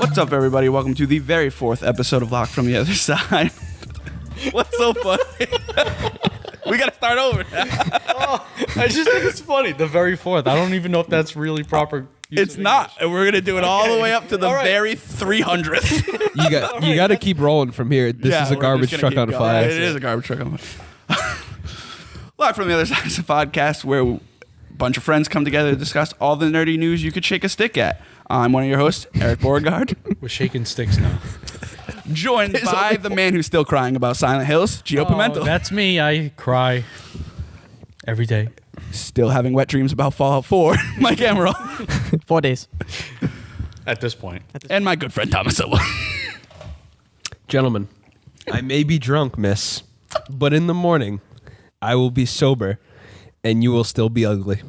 What's up, everybody? Welcome to the very fourth episode of Locked from the Other Side. What's so funny? We gotta start over. I just think it's funny. The very fourth. I don't even know if that's really proper. It's not. And we're gonna do it all the way up to the very 300th. You got to keep rolling from here. This is a garbage truck on fire. It is a garbage truck on fire. Locked from the Other Side is a podcast where a bunch of friends come together to discuss all the nerdy news you could shake a stick at. I'm one of your hosts, Eric Beauregard. We're shaking sticks now. Joined by the man who's still crying about Silent Hills, Geo Pilgrim. That's me. I cry every day. Still having wet dreams about Fallout 4, Mike Emerald. 4 days. At this point. And my good friend Thomas Silva. Gentlemen, I may be drunk, miss, but in the morning, I will be sober, and you will still be ugly.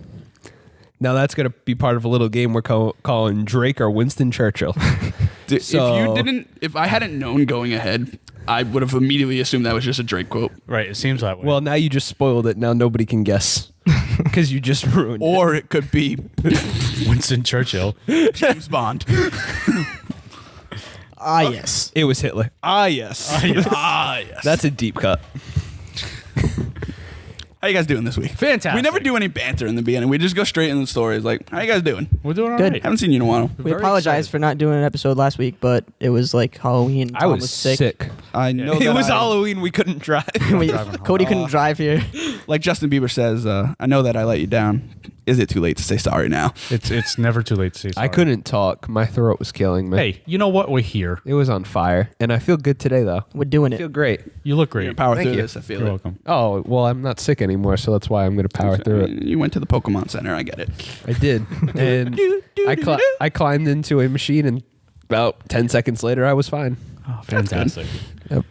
Now that's going to be part of a little game we're calling Drake or Winston Churchill. If I hadn't known going ahead, I would have immediately assumed that was just a Drake quote. Right, it seems that way. Well, now you just spoiled it. Now nobody can guess because you just ruined it. Or it could be Winston Churchill. James Bond. Yes. It was Hitler. Yes. Yes. That's a deep cut. How you guys doing this week? Fantastic. We never do any banter in the beginning. We just go straight into the stories. Like, how you guys doing? We're doing all Good. right. Haven't seen you in a while. We apologize for not doing an episode last week, but it was like Halloween. I was sick. I know It was Halloween. We couldn't drive. Cody couldn't drive here. Like Justin Bieber says, I know that I let you down. Is it too late to say sorry now? It's never too late to say sorry. I couldn't talk. My throat was killing me. Hey, you know what? We're here. It was on fire. And I feel good today, though. We're doing I feel it. great. You look great. Power Thank through you. this, I feel You're it. welcome. Oh, well, I'm not sick anymore, so that's why I'm going to power through it. You went to the Pokemon Center, I get it. I did. And I climbed into a machine, and about 10 seconds later, I was fine. Oh, fantastic. Yep.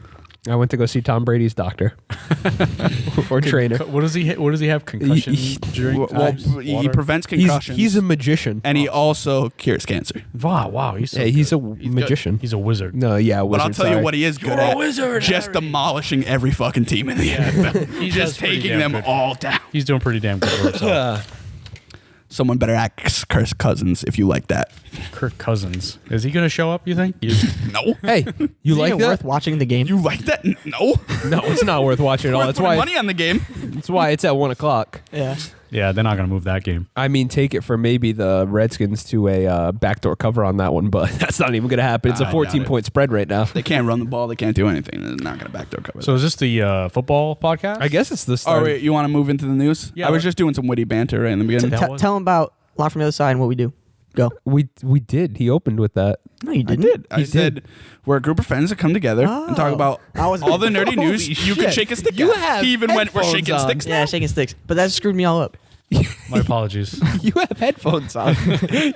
I went to go see Tom Brady's doctor or trainer. What does he have? Concussion during He prevents concussions. He's a magician. and he also cures cancer. Wow, he's so He's good. a magician. He's a wizard. No, yeah, But I'll wizard, tell sorry. you what he is good You're at. a wizard, Just Harry. demolishing every fucking team in the NFL. He Just does pretty taking damn them good. all down. He's doing pretty damn good for himself. Someone better ask Kirk Cousins if you like that. Kirk Cousins. Is he going to show up, you think? No. Hey, you Is like it that? worth watching the game? You like that? No. No, it's not worth watching at all. We're That's putting why. money on the game. That's why it's at 1 o'clock. Yeah. Yeah, they're not going to move that game. I mean, take it for maybe the Redskins to a backdoor cover on that one, but that's not even going to happen. It's a I doubt 14-point spread right now. They can't run the ball. They can't do anything. They're not going to backdoor cover. So is this the football podcast? I guess it's the Oh, start. wait, you want to move into the news? Yeah, I was let- just doing some witty banter right in the beginning. That one? Tell him about Lock from the Other Side and what we do. Go. We did. He opened with that. No, you I didn't. did. I He said did. we're a group of friends that come together and talk Oh. about I was- all the nerdy news Holy you can shit. shake a stick You at. have He even went, we're headphones shaking on. sticks now. Yeah, shaking sticks. But that screwed me all up. My apologies. You have headphones on.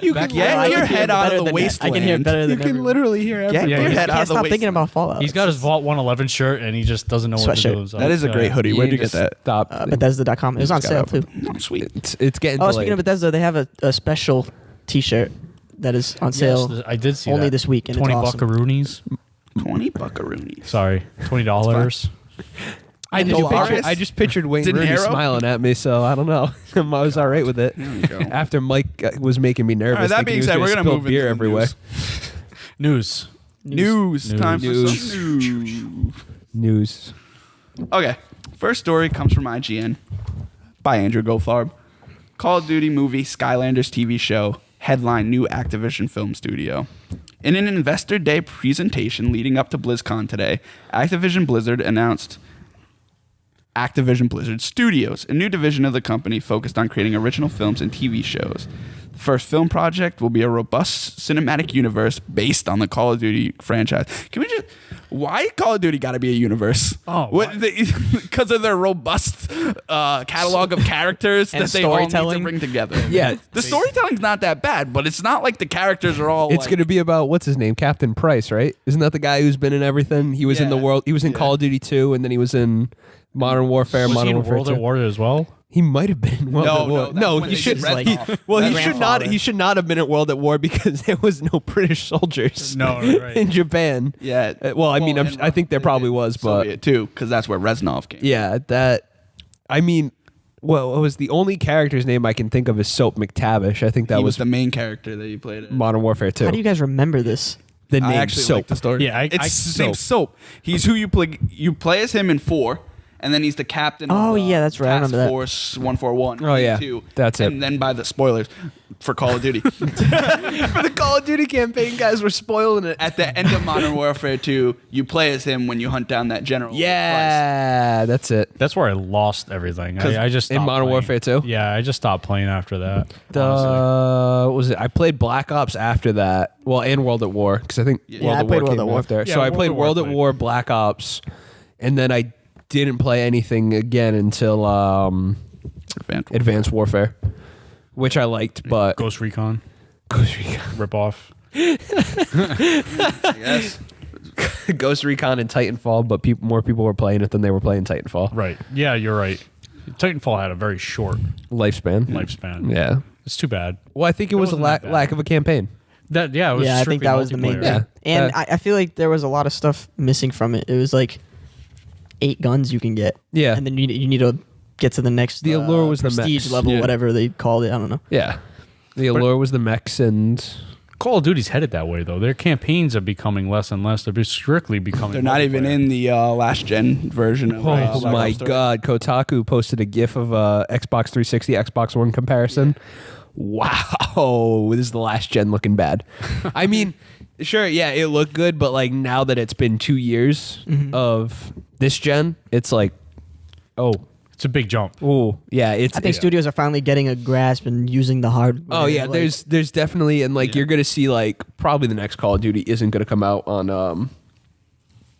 You Get can your I can hear head it out better of the than that. I can hear it wasteland. better You than can everyone. literally hear Get everything. your Yeah, head I out can't of the stop thinking wasteland. about Fallout. He's got his Vault 111 shirt, and he just doesn't know what to do Sweatshirt. with himself. That is a great hoodie. Where'd you get that? Stop. Bethesda.com. It was on Just sale got too. Oh, sweet. It's getting Oh, delayed. speaking of Bethesda, they have a special T-shirt that is on sale Yes, I did see only that. this week, and 20 it's awesome. buckaroonies. 20 buckaroonies. Sorry, $20. I just pictured Wayne Rooney Dinero? smiling at me, so I don't know. I was all right with it. There you go. After Mike was making me nervous. All right, that thinking being he was said, we're gonna going to spill move beer into the everywhere. news. News. Time for News. some news. News. Okay. First story comes from IGN by Andrew Goldfarb. Call of Duty movie Skylanders TV show headline new Activision film studio. In an Investor Day presentation leading up to BlizzCon today, Activision Blizzard announced Activision Blizzard Studios, a new division of the company focused on creating original films and TV shows. The first film project will be a robust cinematic universe based on the Call of Duty franchise. Can we just... Why Call of Duty got to be a universe? Oh, Because of their robust catalog of characters And that they all need to storytelling. bring together. Yeah. The storytelling's not that bad, but it's not like the characters are all It's like, going to be about, what's his name? Captain Price, right? Isn't that the guy who's been in everything? He was in the Yeah. world. He was in Yeah. Call of Duty 2, and then he was in Modern Warfare. Was he Modern in Warfare World at 2. War as well? He might have been in World No, at War. no, that's No, when he they should. did Red like- Off. Well, he That's should not. grandfather. He should not have been at World at War because there was no British soldiers. No, right. in Japan. Yeah. Well, I mean, and I think there probably was, but Soviet too, because that's where Reznov came. yeah, that. I mean, well, it was the only character's name I can think of is Soap McTavish. I think that He was was the main character that you played. Modern Warfare 2. How do you guys remember this? The I name actually Soap. like the story. Yeah, it's the same Soap. He's who you play. You play as him in 4, and then he's the captain. Oh, of, yeah, that's right. I Task remember that. Force 141. Oh, yeah. 2, That's it. And then by the spoilers for Call of Duty. For the Call of Duty campaign, guys, we're spoiling it. At the end of Modern Warfare 2, you play as him when you hunt down that general. Yeah, that's it. That's where I lost everything. 'Cause I just in stopped Modern playing. Warfare 2? Yeah, I just stopped playing after that. What was it? I played Black Ops after that. Well, and World at War because I think Yeah, I played World at War. after. Yeah, so I World played at War World I at played. War, Black Ops, and then I didn't play anything again until Advanced Warfare, which I liked, but Ghost Recon Ghost Recon, ripoff. Yes. Ghost Recon and Titanfall, but more people were playing it than they were playing Titanfall. Right. Yeah, you're right. Titanfall had a very short Lifespan. lifespan. It's too bad. Well, I think it was a wasn't that bad. lack of a campaign. It was Yeah, I think strictly that was the main multiplayer. Yeah. thing. And Uh, I feel like there was a lot of stuff missing from it. It was like 8 guns you can get. Yeah. And then you need to get to the next The allure was the prestige mechs. level, Yeah. whatever they called it. I don't know. Yeah. The allure was the mechs and Call of Duty's headed that way though. Their campaigns are becoming less and less. They're strictly becoming. They're not even multiplayer. in the last gen version of oh Black my Ops 3. god, Kotaku posted a gif of Xbox 360, Xbox One comparison. Wow, this is the last gen looking bad. I mean, sure, yeah, it looked good, but like now that it's been 2 years of this gen, it's like, oh, It's a big jump. yeah, it's I think studios are finally getting a grasp and using the hardware. Oh yeah, like- there's definitely, and like you're gonna see like probably the next Call of Duty isn't gonna come out on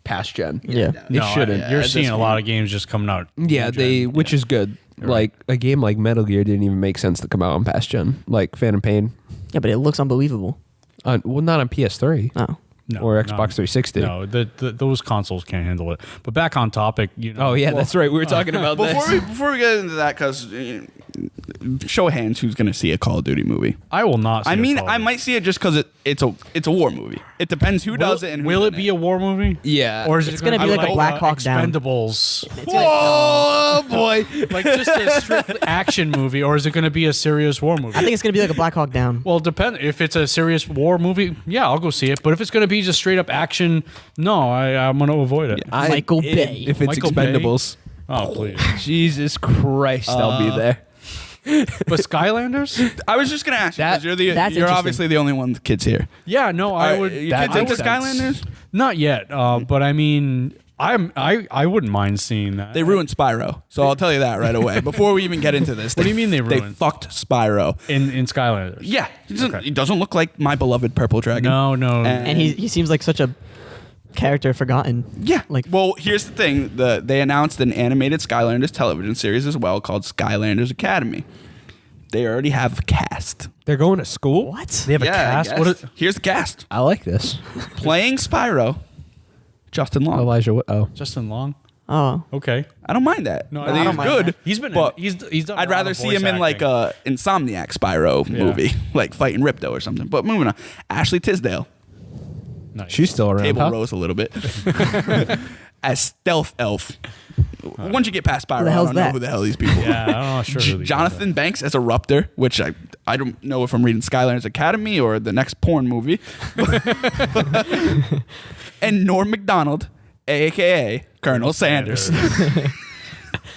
past gen. Yeah. It shouldn't. You're at seeing this a lot of games just coming out. Yeah, new-gen. which is good. Like a game like Metal Gear didn't even make sense to come out on past gen. Like Phantom Pain, Yeah, but it looks unbelievable. well, not on PS3 Oh. No, or no, Xbox 360. No, those consoles can't handle it. But back on topic, Oh yeah, that's right. We were talking about Before this. we get into that, because show of hands, who's going to see a Call of Duty movie? I will not. See I a mean, Call of I Duty. might see it just because it's a war movie. It depends who does it and who's will in it be a war movie? Yeah. or is It's it gonna be like a Black Hawk Down. Expendables, Oh boy. like just a strict action movie, or is it going to be a serious war movie? I think it's gonna be like a Black Hawk Down. Well, depend. If it's a serious war movie, yeah, I'll go see it. But if it's going to be just straight up action, no, I'm going to avoid it. Michael Bay. If it's Michael Bay? Expendables. Oh, please. Jesus Christ, I'll be there. But Skylanders? I was just going to ask you, That- 'cause you're that's you're interesting. obviously the only one with kids here. Yeah, no, I would. You that kids into makes sense. Skylanders? Not yet, but I mean, I wouldn't mind seeing that. They ruined Spyro, so I'll tell you that right away. Before we even get into this, What do you mean they They ruined? fucked Spyro. in Skylanders. Yeah, Okay. he doesn't look like my beloved Purple Dragon. No. And he seems like such a character forgotten. Yeah. Like- well, here's the thing: they announced an animated Skylanders television series as well called Skylanders Academy. They already have a cast. They're going to school? What? They have a I cast. guess. What is, Here's the cast: I like this. playing Spyro, Justin Long. Elijah Justin Long? Oh. Okay. I don't mind that. No, I I think don't he's mind good. that. He's been. But He's done. I'd rather see him in like a Insomniac Spyro Yeah. movie, like fighting Ripto or something. But moving on, Ashley Tisdale, Nice. She's still around. table huh? rose a little bit, as Stealth Elf. Once you get past Spyro, the I hell's don't know that? who the hell these people are. Yeah, I'm not sure. who these Jonathan Banks as a Ruptor, which I don't know if I'm reading Skylanders Academy or the next porn movie. And Norm MacDonald, a.k.a. Colonel Sanders, are.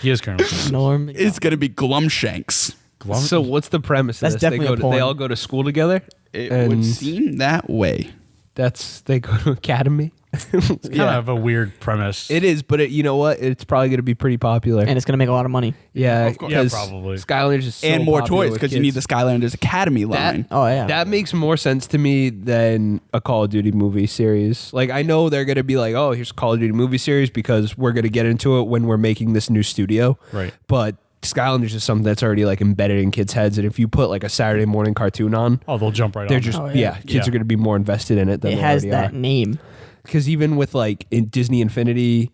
He is Colonel Sanders. Norm. is going to be Glumshanks. So what's the premise? That's of this? definitely a porn. They all go to school together. It would And seem that way. they go to academy. It's kind of a weird premise. It is, but you know what? It's probably going to be pretty popular. And it's gonna make a lot of money. yeah, Of course. Yeah, because probably. Skylanders is so And more popular toys with because you need the kids. Skylanders Academy line. Oh yeah. That makes more sense to me than a Call of Duty movie series. Like I know they're going to be like, "Oh, here's a Call of Duty movie series" because we're going to get into it when we're making this new studio. Right. But Skylanders is something that's already like embedded in kids' heads, and if you put like a Saturday morning cartoon on, Oh, they'll jump right they're on. just Oh, yeah. yeah. kids Yeah. are going to be more invested in it than it they has already that are. name. Because even with like in Disney Infinity,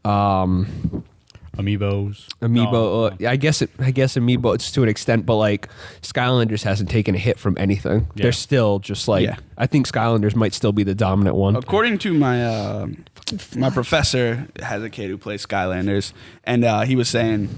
Amiibos. Amiibo, No. I guess Amiibo it's to an extent, but like Skylanders hasn't taken a hit from anything. Yeah. They're still just like Yeah. I think Skylanders might still be the dominant one. According to my professor, has a kid who plays Skylanders, and he was saying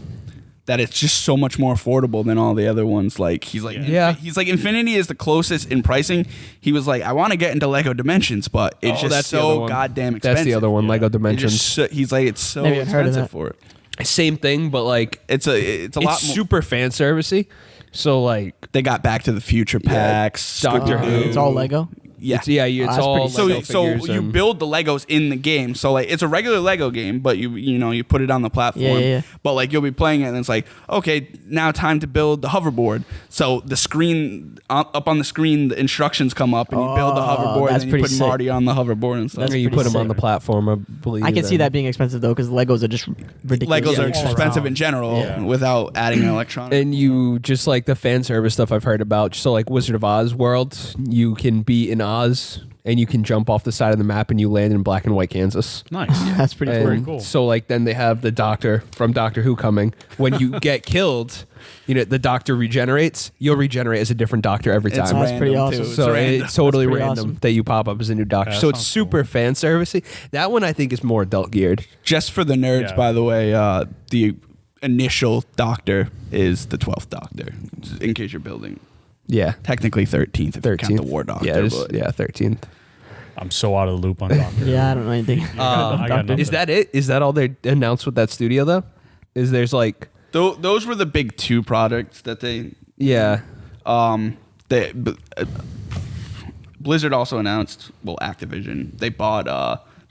that it's just so much more affordable than all the other ones. Like he's like, he's like, Infinity is the closest in pricing. He was like, I want to get into Lego Dimensions, but it's just that's the other so one. goddamn expensive. That's the other one, Lego Dimensions. He's like, it's so Maybe I've heard of expensive that. for it. Same thing, but like It's a lot more. super fan servicey. So like They got Back to the Future packs, Doctor Who. It's all Lego. Yeah. it's that's all pretty Lego sick. So figures you and- build the Legos in the game. So like it's a regular Lego game, but you put it on the platform. Yeah. But like you'll be playing it, and it's like, okay, now time to build the hoverboard. So the screen up on the screen, the instructions come up, and you build the hoverboard, that's and then you pretty put sick. Marty on the hoverboard and stuff. That's you pretty put them on sick. the platform, I believe. I can see and- that being expensive though, because Legos are just ridiculous. Legos are all expensive around. in general Yeah. without adding an electronic. And you just like the fan service stuff I've heard about. So like Wizard of Oz world, you can be in Oz and you can jump off the side of the map and you land in black and white Kansas. Nice. That's pretty And cool. Very cool. So like then they have the Doctor from Doctor Who coming. When you get killed, the Doctor regenerates. You'll regenerate as a different Doctor every It's time. That's pretty random, awesome. too. So random. it's totally That's pretty random awesome. that you pop up as a new Doctor. Yeah, So that it's sounds super fan servicey. That one I think is more adult geared. Just for the nerds, Yeah. by the way, the initial Doctor is the 12th Doctor, in case you're building. Yeah. Technically 13th if you count the War Doctor. Yeah, but- 13th. I'm so out of the loop on Doctor. Yeah, I don't know anything. I got nothing. Is that it? Is that all they announced with that studio though? Is there's like Those were the big two products that they. yeah. Blizzard also announced, Activision. They bought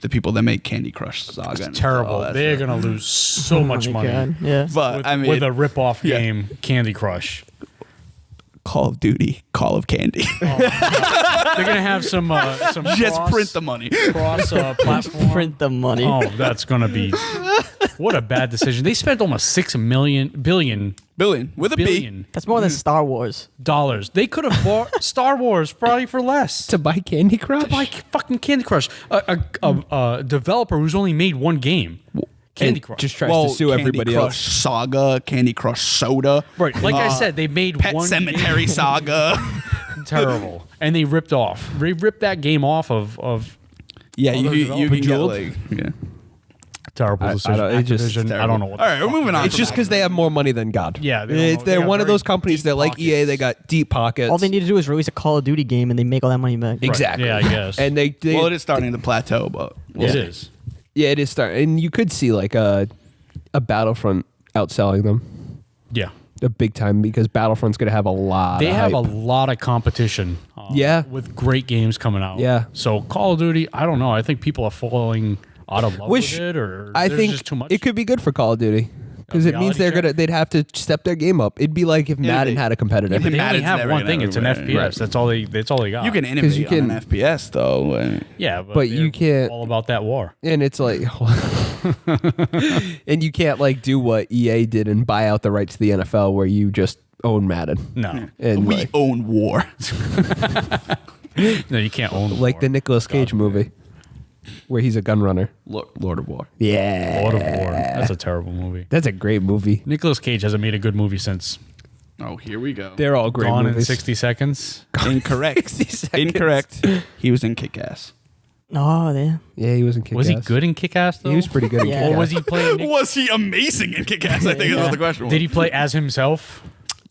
the people that make Candy Crush Saga. and all Terrible. that They're stuff. gonna lose so much Oh my money God. Yeah. But with, I mean, with a rip-off yeah. game, Candy Crush. Call of Duty, Call of Candy. They're gonna have some Just cross, print the money. cross platform. Print the money. Oh, that's gonna be what a bad decision. They spent almost billion Billion with a B. billion That's more than Star Wars. dollars. They could have bought Star Wars probably for less. To buy Candy Crush? Buy fucking Candy Crush. A developer who's only made one game. Candy Crush. Just tries to sue Candy everybody Crush else. Saga, Candy Crush Soda. Right, like I said, they made Pet one Cemetery Saga. game. Terrible, and they ripped that game off of Yeah, Other you can get Bejeweled? like yeah. terrible I decision. don't- it just- Activision, I don't know what. All right, we're moving on. It's just because they have more money than God. Yeah, they don't know- they they're have one of very those companies that, like deep EA, they pockets. got deep pockets. All they need to do is release a Call of Duty game, and they make all that money back. Exactly. Yeah, I guess. And they Well, it is starting to plateau, but It is. yeah, it is starting. And you could see like a Battlefront outselling them Yeah. a big time because Battlefront's going to have a lot. They of have hype. a lot of competition. Yeah. With great games coming out. Yeah. So Call of Duty, I don't know. I think people are falling out of love Which with it, or I there's think just too much. it could be good for Call of Duty because it means reality check? they'd have to step their game up. It'd be like if Madden had a competitor. But they only Madden's have never one gonna thing. It's an everywhere. FPS. Right. That's all they got. you can innovate you on can- an FPS though. Yeah, but you they're can't- all about that war. And it's like, and you can't like do what EA did and buy out the rights to the NFL where you just own Madden. No. And We like, own war. No, you can't own like war. the Nicolas Cage movie where he's a gun runner. Lord of War. Yeah. Lord of War. That's a terrible movie. That's a great movie. Nicolas Cage hasn't made a good movie since Oh, here we go. They're all great Gone movies. in 60 Seconds. Incorrect. 60 seconds. Incorrect. He was in Kick-Ass. Oh, yeah. Yeah, he was in Kick-Ass. Was he good in Kick-Ass, though? He was pretty good in Yeah. Kick-Ass. Or was he playing... Was he amazing in Kick-Ass? I think is what the question was. Did he play as himself?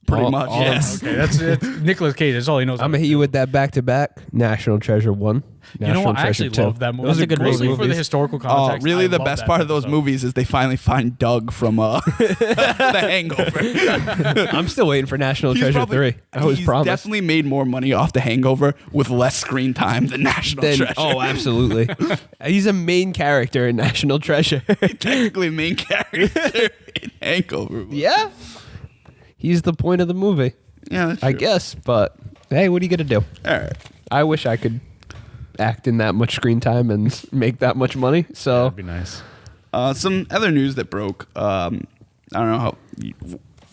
Pretty much, all- yes. Okay, that's Nicolas Cage. That's all he knows. I'm gonna hit you with that back to back. National Treasure 1. You know what? I actually love that movie. Those are good great Mostly for the movies. historical context. Really, I the love best that part of those episode. movies is they finally find Doug from The Hangover. I'm still waiting for National Treasure 3. I was he's promised. definitely made more money off The Hangover with less screen time than National Treasure. Oh, absolutely. He's a main character in National Treasure. Technically main character in Hangover. Yeah. He's the point of the movie, Yeah, that's I true. guess. But hey, what are you gonna do? All right. I wish I could act in that much screen time and make that much money. So That'd be nice. Some other news that broke. I don't know how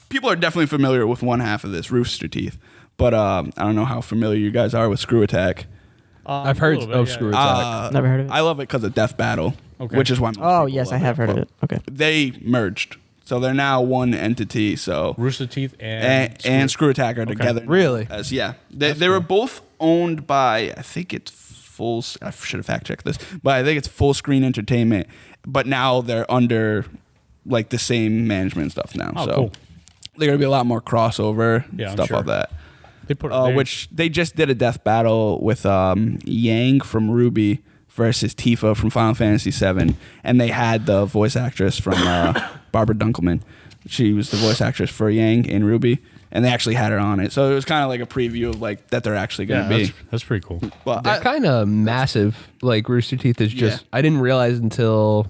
people are definitely familiar with one half of this, Rooster Teeth, but I don't know how familiar you guys are with ScrewAttack. I've heard of ScrewAttack. Never heard of it. I love it because of Death Battle, Okay. which is why. most Oh, people yes, I love have heard of it. Okay. They merged, so they're now one entity. So Rooster Teeth and ScrewAttack are together. now Really? As they were both owned by, I think it's full. I should have fact checked this, but I think it's Full Screen Entertainment. But now they're under like the same management stuff now. Oh, so cool. They're gonna be a lot more crossover Yeah, I'm stuff sure. like that. They put Which they just did a death battle with Yang from Ruby versus Tifa from Final Fantasy VII, and they had the voice actress from Barbara Dunkelman. She was the voice actress for Yang in Ruby, and they actually had her on it. So it was kind of like a preview of like that they're actually going to be. That's pretty cool. But They're kind of massive. Like Rooster Teeth is just. Yeah. I didn't realize until.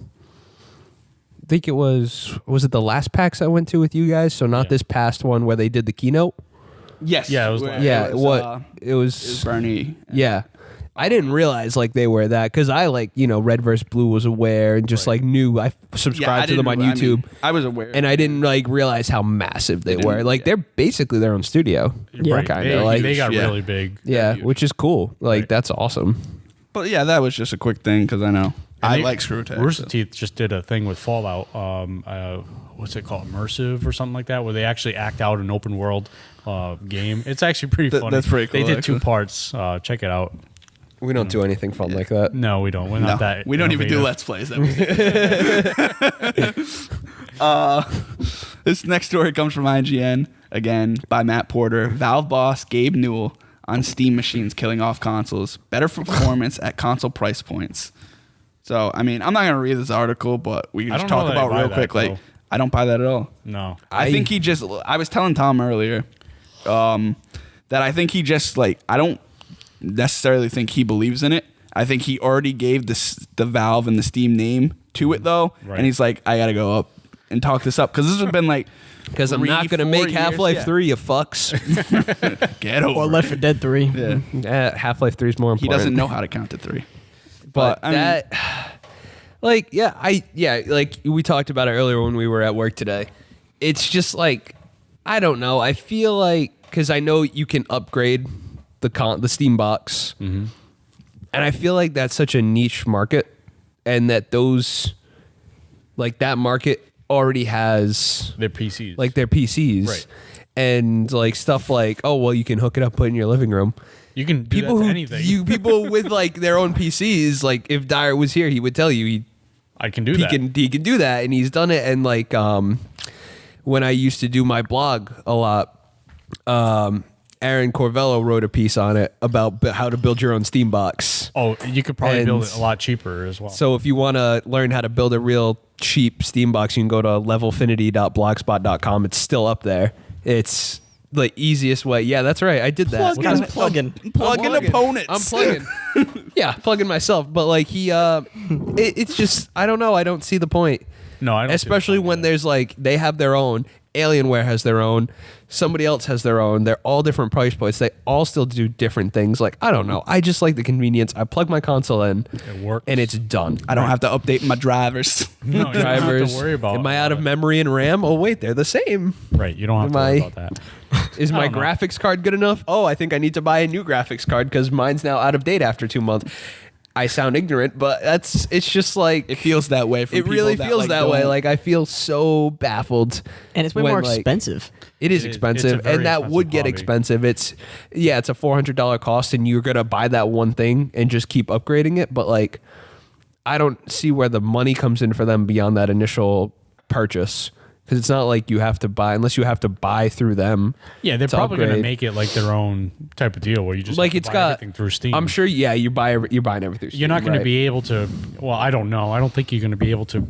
I think it was it the last PAX I went to with you guys? So not Yeah. this past one where they did the keynote. yes, Yeah, it was where like- Yeah, it it was was Bernie. Yeah. I didn't realize like they were that because I like, Red vs. Blue was aware and just like knew I subscribed to them on YouTube. I was aware, And I didn't like realize how massive they were. Like they're basically their own studio. Yeah. Right. Kinda, They, like- they got Yeah. really big. Yeah, which is cool. Like Right. that's awesome. but yeah, that was just a quick thing because I know I like ScrewAttack. Rooster so. Teeth just did a thing with Fallout. What's it called? Immersive or something like that, where they actually act out an open world game. It's actually pretty funny. That's pretty cool, They did actually. 2 parts. Check it out. We don't do anything fun like that. No, we don't. We're No, not that. we don't even do innovative. Let's Plays. This next story comes from IGN, again, by Matt Porter. Valve boss Gabe Newell on Steam machines killing off consoles. Better performance at console price points. So, I mean, I'm not going to read this article, but we can I just don't know talk that I about buy real that, quick. Like, though. I don't buy that at all. No. I think he just, I was telling Tom earlier that I think he just, like, I don't necessarily think he believes in it. I think he already gave the Valve and the Steam name to it, though. Right. And he's like, I got to go up and talk this up. Because this has been like, Because I'm not going to make Half-Life 3, you fucks. Get over Or it. Left 4 Dead 3. Yeah. Half-Life 3 is more He important. doesn't know how to count to 3. But I mean, that, like, like we talked about it earlier when we were at work today. It's just like, I don't know. I feel like, because I know you can upgrade the Steambox. Mm-hmm. And I feel like that's such a niche market, and that that market already has They're PCs. like their PCs, Right. and like stuff like, oh well, you can hook it up, put it in your living room. you can do People that to who anything. people with like their own PCs, like if Dyer was here, he would tell you I can do he that. can do that, and he's done it. And like when I used to do my blog a lot, Aaron Corvello wrote a piece on it about how to build your own Steambox. Oh, you could probably build And- it a lot cheaper as well. So if you want to learn how to build a real cheap Steambox, you can go to levelfinity.blogspot.com. It's still up there. It's the easiest way. Yeah, that's right. I did that. Plugging. Plugging opponents. I'm plugging. Yeah, plugging myself. But like it's just, I don't know. I don't see the point. no, I don't. see the Especially point when of that. there's like, they have their own. Alienware has their own. Somebody else has their own. They're all different price points. They all still do different things. Like, I don't know. I just like the convenience. I plug my console in, It works. and it's done. I don't have to update my drivers. No, you don't have Drivers. to worry about. Am I out of that. memory and RAM? Oh wait, they're the same. Right, you don't have to worry Am I- about that. Is my don't know. graphics card good enough? Oh, I think I need to buy a new graphics card because mine's now out of date after 2 months. I sound ignorant, but it's just like It feels that way for it people really that, feels like, that way. don't- Like I feel so baffled. And it's way when, more like, expensive. It is It is. expensive, It's a very and that would expensive get hobby. expensive. It's a $400 cost, and you're gonna buy that one thing and just keep upgrading it. But like, I don't see where the money comes in for them beyond that initial purchase, because it's not like you have to buy unless you have to buy through them. Yeah, they're to probably going to upgrade. make it like their own type of deal where you just Like have to it's buy got everything through Steam. I'm sure. Yeah, you're buying everything. Through You're not Steam, going to right. be able to. Well, I don't know. I don't think you're going to be able to,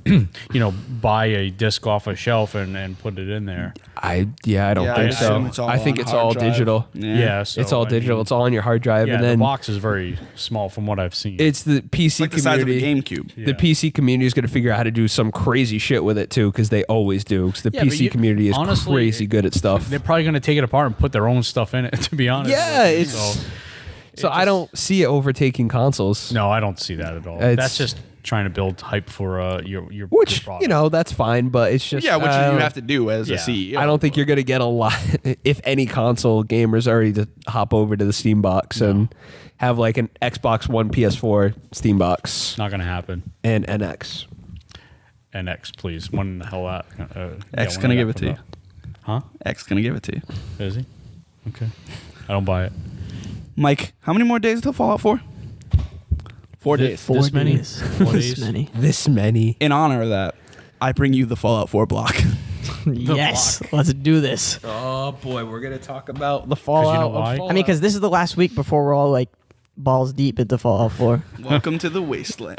buy a disc off a shelf and put it in there. I don't Yeah, think I so. assume it's all I think on it's hard all drive. digital. Yeah, so, It's all I digital. mean, It's all on your hard drive, yeah, and the then box is very small from what I've seen. it's the PC like the size of a community. GameCube. Yeah. The PC community is going to figure out how to do some crazy shit with it too, because they always do. Because the Yeah, but PC you- community is honestly, crazy good at stuff. They're probably going to take it apart and put their own stuff in it. To be honest, Yeah, with you. it's- So I don't see it overtaking consoles. No, I don't see that at all. It's- That's just trying to build hype for your Which product. that's fine, but it's just Yeah, which I you don't- have to do as Yeah. a CEO. I don't think you're going to get a lot, if any console gamers already to hop over to the Steam box and have like an Xbox One, PS4 Steam box Not going to happen. and NX. NX, please. When the hell that? X when gonna that give it to comes you. out. Huh? X gonna give it to you. Is he? Okay. I don't buy it. Mike, how many more days till Fallout 4? 4 days. Four This many? days. 4 This days? many. This many. In honor of that, I bring you the Fallout 4 block. Yes, let's do this. Oh boy, we're gonna talk about the Fallout. you know why? I mean, because this is the last week before we're all like balls deep into Fallout 4. Welcome to the wasteland.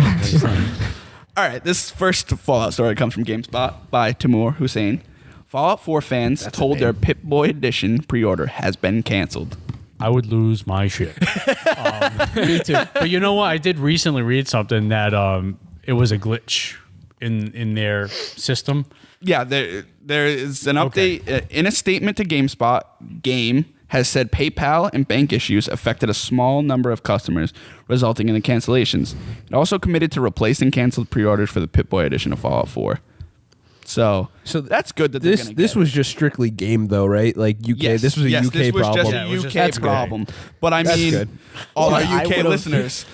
All right, this first Fallout story comes from GameSpot by Timur Hussein. Fallout 4 fans told their Pip-Boy Edition pre-order has been canceled. I would lose my shit. Me too. But you know what? I did recently read something that it was a glitch in their system. Yeah, there is an update. In a statement to GameSpot, Game has said PayPal and bank issues affected a small number of customers, resulting in the cancellations. It also committed to replacing canceled pre-orders for the Pip-Boy edition of Fallout 4. So that's good that this was just strictly Game though, right? Like UK. Yes, this was a UK this was problem. just a UK That's problem. But I That's mean, good. all our I UK would've- listeners,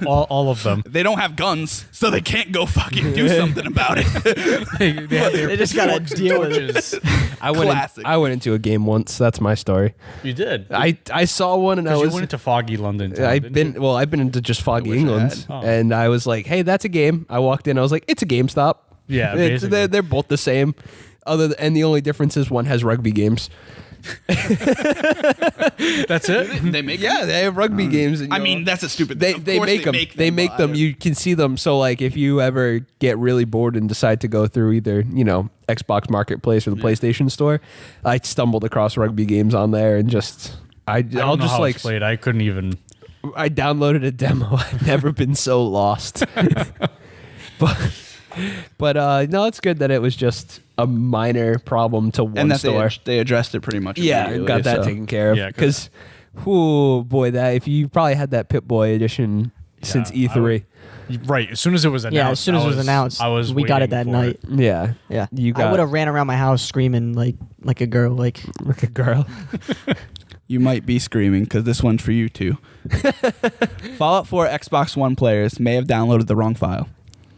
All of them. they don't have guns, so they can't go fucking do something about it. They just gotta deal with it. Classic. I went into a game once. That's my story. You did. I saw one and I Because was you went into foggy London. Town, I've didn't you? been into just foggy wish I England, had. Oh. and I was like, "Hey, that's a game." I walked in, I was like, "It's a GameStop." Yeah, It's- basically. they're both the same. And the only difference is one has rugby games. That's it. They make Yeah, they have rugby games. and, I you mean, know, that's a stupid they thing. Of they course make them. They make them. You can see them. So like, if you ever get really bored and decide to go through either Xbox Marketplace or the PlayStation Store, I stumbled across rugby games on there and just I don't I'll know just how like it's played. I couldn't even. I downloaded a demo. I've never been so lost. but no, it's good that it was just a minor problem to one and that store. they addressed it pretty much. Yeah, immediately, got that so. taken care of. Yeah, Because, oh boy, that if you probably had that Pip-Boy edition since Yeah, E3. Right. As soon as it was announced. Yeah, as soon as it was announced, I was. we got it waiting that for night. Yeah, Yeah, You I got- would have ran around my house screaming like a girl. Like like a girl. You might be screaming because this one's for you too. Fallout 4 Xbox One players may have downloaded the wrong file.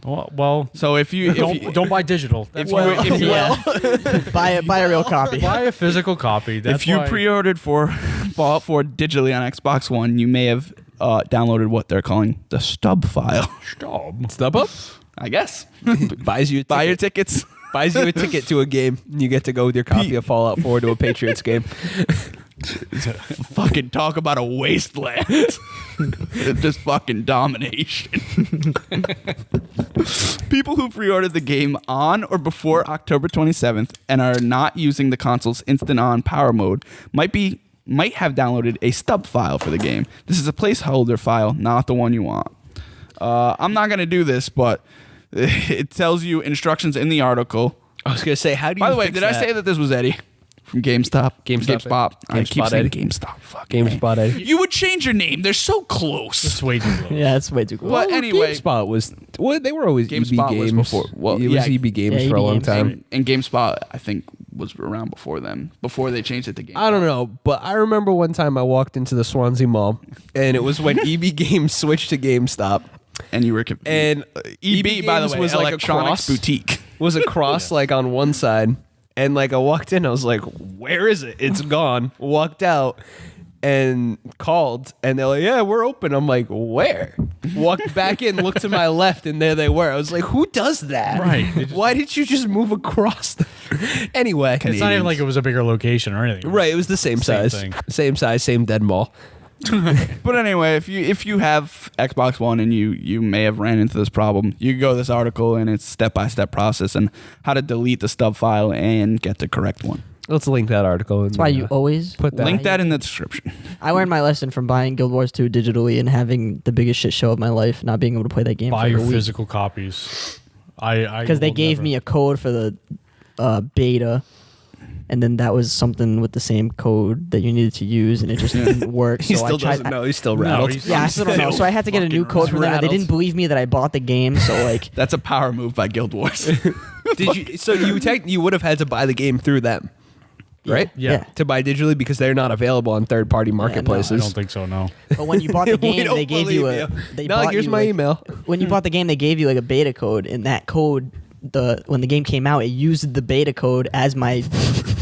Well, So if you don't buy digital. That's why. if you- yeah, buy a real copy. Buy a physical copy. That's if you why- pre-ordered for Fallout 4 digitally on Xbox One, you may have downloaded what they're calling the stub file. Stub. Stub up I guess. buys you a Buy your ticket. tickets. Buys you a ticket to a game. You get to go with your copy of Fallout 4 to a Patriots game. Fucking talk about a wasteland. Just fucking domination. People who pre-ordered the game on or before October 27th and are not using the console's instant on power mode might have downloaded a stub file for the game. This is a placeholder file, not the one you want. I'm not going to do this, but it tells you instructions in the article. I was gonna say, how do you? By the way, fix did I say that this was Eddie from GameStop? GameStop. I keep GameSpot saying Eddie. GameStop. Fucking GameSpot A. Eddie. You would change your name. They're so close. It's way too low. Yeah, it's way too cool. But anyway, GameSpot was they were always GameSpot EB was Games. before- well, it was yeah. EB Games Yeah, for a EB long Games. time. and GameSpot, I think, was around before them. Before they changed it to GameSpot. I don't know, but I remember one time I walked into the Swansea Mall, and it was when EB Games switched to GameStop. And you were confused. And EB, by the Games way, was like a Electronics cross. Boutique. Was a cross like on one side, and like I walked in, I was like, "Where is it? It's gone." Walked out and called, and they're like, "Yeah, we're open." I'm like, "Where?" Walked back in, looked to my left, and there they were. I was like, "Who does that? Right. They just- Why did you just move across?" Anyway, It's not even like it was a bigger location or anything. right. It was the same Same size, thing. same size, same dead mall. But anyway, if you have Xbox One and you may have ran into this problem, you can go to this article and it's step-by-step process and how to delete the stub file and get the correct one. Let's link that article. That's why you always put that- Link that in the description. I learned my lesson from buying Guild Wars 2 digitally and having the biggest shit show of my life, not being able to play that game Buy for your a week. physical copies. I Because they will gave never- me a code for the beta, and then that was something with the same code that you needed to use, and it just didn't work. He So still I tried. doesn't know. He's still No, rattled. he's- Yeah, I still don't know. So I had to get a new code from them. And they rattled. didn't believe me that I bought the game. So like, That's a power move by Guild Wars. Did you? So you would have had to buy the game through them, right? Yeah. To buy digitally because they're not available on third-party I marketplaces. don't think so. No. But when you bought the We game, don't they gave you a. believe They No, bought here's you, my like- email. When you bought the game, they gave you like a beta code, and that code, when the game came out, it used the beta code as my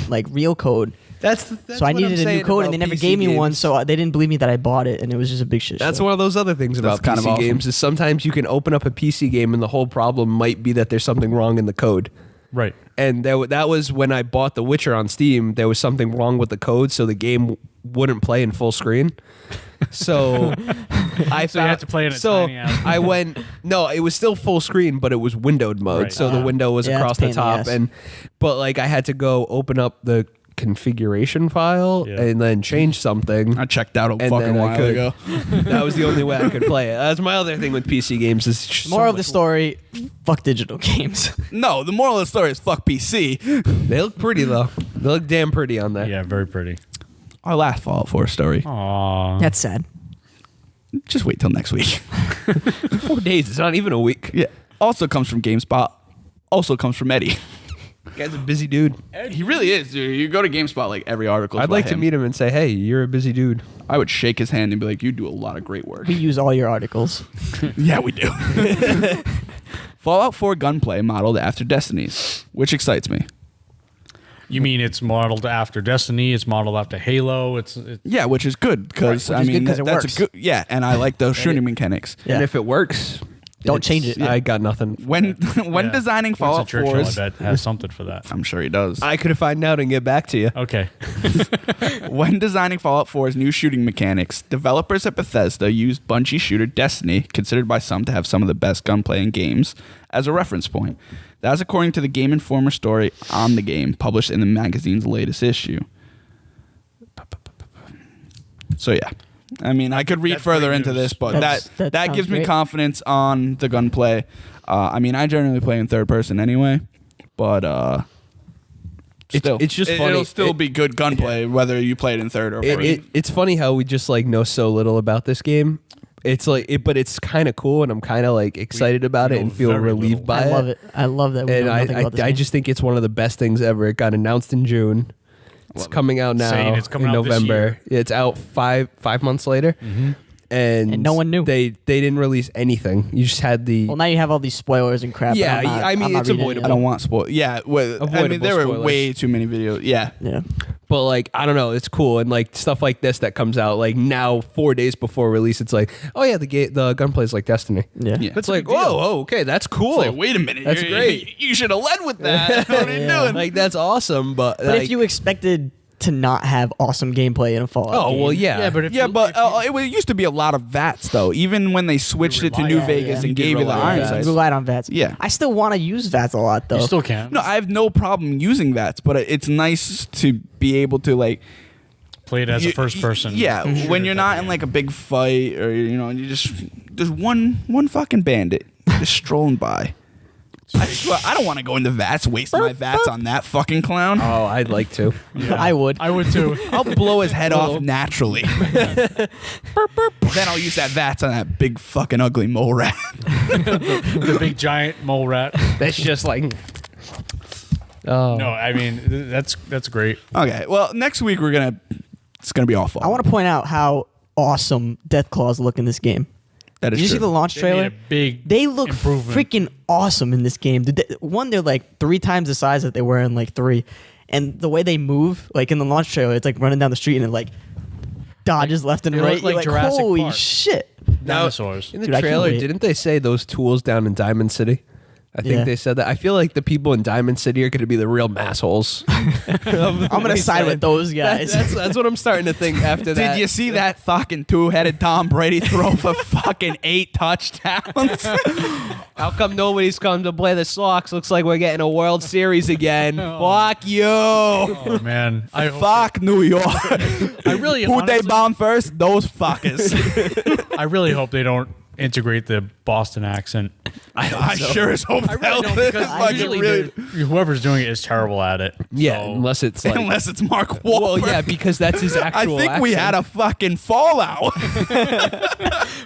like real code. That's So I needed a new code, and they never gave me one. So they didn't believe me that I bought it, and it was just a big shit. That's show. one of those other things about That's kind of PC awesome. games is sometimes you can open up a PC game and the whole problem might be that there's something wrong in the code. Right. and that was when I bought The Witcher on Steam. There was something wrong with the code, so the game wouldn't play in full screen. So So you had to play in a so tiny ass. I went. No, it was still full screen, but it was windowed mode. Right. So the window was Yeah, across it's a the pain in the top, ass. but like I had to go open up the configuration file Yeah. and then change something. I checked out a And fucking then I while could- ago. That was the only way I could play it. That's my other thing with PC games is just Moral so of the much- story: fuck digital games. No, the moral of the story is fuck PC. They look pretty though. They look damn pretty on there. Yeah, very pretty. Our last Fallout 4 story. Aww. That's sad. Just wait till next week. 4 days. It's not even a week. Yeah. Also comes from GameSpot. Also comes from Eddie. Guy's a busy dude. He really is, dude. You go to GameSpot, like every article. I'd like to meet him and say, "Hey, you're a busy dude." I would shake his hand and be like, "You do a lot of great work." We use all your articles. Yeah, we do. Fallout 4 gunplay modeled after Destiny's, which excites me. You mean it's modeled after Destiny? It's modeled after Halo. It's Yeah, which is good because Right, I which is mean good 'cause it that's works. a good. Yeah, and I like those shooting mechanics. Yeah. And if it works, Don't it's- change it. I got nothing. When Yeah. designing Fallout Winston Churchill, 4's, I bet, has something for that. I'm sure he does. I could find out and get back to you. Okay. When designing Fallout 4's new shooting mechanics, developers at Bethesda used Bungie shooter Destiny, considered by some to have some of the best gunplay in games, as a reference point. That is according to the Game Informer story on the game, published in the magazine's latest issue. So yeah, I mean, I could read That's further great into news. this, but That that sounds gives me great. confidence on the gunplay. I mean, I generally play in third person anyway, but still, it's just funny. It'll still It- be good gunplay whether you play it in third or first. It's funny how we just like know so little about this game. It's like but it's kind of cool, and I'm kind of like excited about it know and feel very relieved little. by I it. love it. I love that we And know nothing about this I game. just think it's one of the best things ever. It got announced in June. It's coming out now Saying it's coming in out this November. It's out five months later, and no one knew. They didn't release anything. You just had the Well, now you have all these spoilers and crap. Yeah, and I'm not- I mean, I'm not it's reading any of avoidable. I them. don't want spoil. Yeah, well, I mean, Avoidable there were spoilers. way too many videos. Yeah, Yeah. But like I don't know, it's cool, and like stuff like this that comes out like now 4 days before release. It's like, oh yeah, the gunplay is like Destiny. Yeah. Yeah. It's like, whoa, okay, that's cool. It's like, wait a minute, That's you're- great. You should have led with that. What are you Yeah. doing? Like that's awesome, but But like, if you expected to not have awesome gameplay in a Fallout oh game, well, yeah, Yeah, but if Yeah, you- but if you- it used to be a lot of VATS though. Even when they switched it to rely New on Vegas yeah. and You did gave you the rely on iron VATS. sights. you relied on VATS. Yeah. I still want to use VATS a lot though. you still can. No, I have no problem using VATS, but it's nice to be able to like Play it as a you- first person. Yeah, when you're not in like a big fight or you just there's one fucking bandit just strolling by. I swear, I don't want to go into VATS, waste my VATS on that fucking clown. oh, I'd like to. I would. I would too. I'll blow his head off naturally. Then I'll use that VATS on that big fucking ugly mole rat. The big giant mole rat. That's just like, oh, No, I mean that's great. Okay, well, next week it's gonna be awful. I want to point out how awesome Deathclaws look in this game. That is Did you see true. the launch They trailer? made a big They look improvement. freaking awesome in this game. They're like 3 times the size that they were in like 3, and the way they move, like in the launch trailer, it's like running down the street and it like dodges left and they right. look like You're Jurassic holy Park. shit! dinosaurs. in the Dude, I can't trailer, wait. didn't they say those tools down in Diamond City? I think Yeah. they said that. I feel like the people in Diamond City are going to be the real massholes. I'm gonna side with those guys. That's what I'm starting to think after that. Did you see that fucking 2-headed Tom Brady throw for fucking 8 touchdowns? How come nobody's come to play the Sox? Looks like we're getting a World Series again. Fuck you. Oh man, I hope Fuck New York. I really Who they honestly- bomb first? Those fuckers. I really hope they don't integrate the Boston accent. I sure as hope I really don't because Fucking usually really- whoever's doing it is terrible at it. Yeah, So- unless it's like. Unless it's Mark Wahlberg. well, yeah, because that's his I actual think we had accent. a fucking fallout.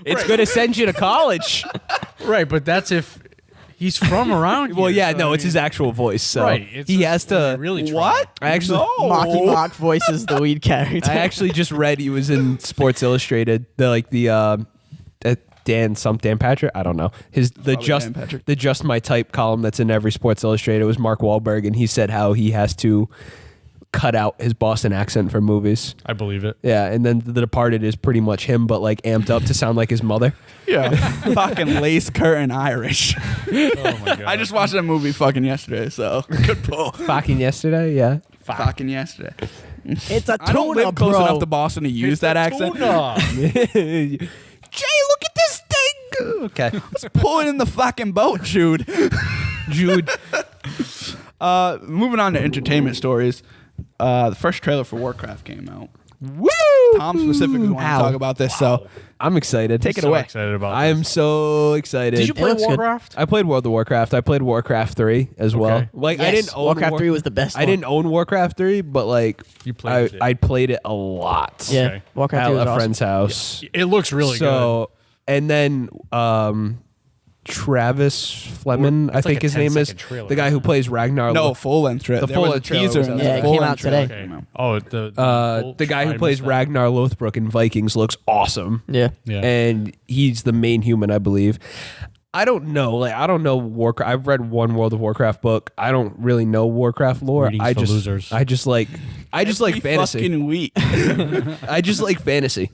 It's going to send you to college. right, but that's if he's from around here. Well, yeah, so, no, I it's mean, his actual voice. So right. It's he just has when to. they really try. What? I actually, No. Mocky Mock voices the lead character. I actually just read he was in Sports Illustrated. The Dan Patrick. I don't know Dan Patrick. the Just My Type column that's in every Sports Illustrated was Mark Wahlberg, and he said how he has to cut out his Boston accent for movies. I believe it. Yeah, and then The Departed is pretty much him, but like amped up to sound like his mother. Yeah, fucking lace curtain Irish. Oh my god. I just watched that movie fucking yesterday, so good pull. Fucking yesterday, yeah. Fucking yesterday. It's a tuna, I don't live close bro. enough to Boston to use that accent. Tuna. Jay, look at this thing. Okay, Let's pull it in the fucking boat, Jude. Jude. Moving on to entertainment stories. The first trailer for Warcraft came out. Woo! Tom specifically wanted to talk about this, so I'm excited. Take it So away. excited about I am this. so excited. Did you play looks good. Warcraft? I played World of Warcraft. I played Warcraft 3 as well. Okay. Like I Yes, didn't own Warcraft 3 was the best I one. didn't own Warcraft 3, but like You played it. I played it a lot. Yeah, Okay. Warcraft At 3 was a awesome. friend's house. It looks really So and then Travis Fleming, I It's like think a his name is 10-second trailer, the guy who isn't it? plays Ragnar. no full-length trailer. The There was a full-length trailer teaser was and out. then Yeah, the it came full-length out today. trailer came out. Oh, the guy who plays Ragnar Lothbrok in Vikings looks awesome. Yeah. Yeah. And he's the main human, I believe. I don't know. Like I don't know Warcraft. I've read one World of Warcraft book. I don't really know Warcraft lore. Readings I for just losers. I just like Every fantasy. fucking week. I just like fantasy.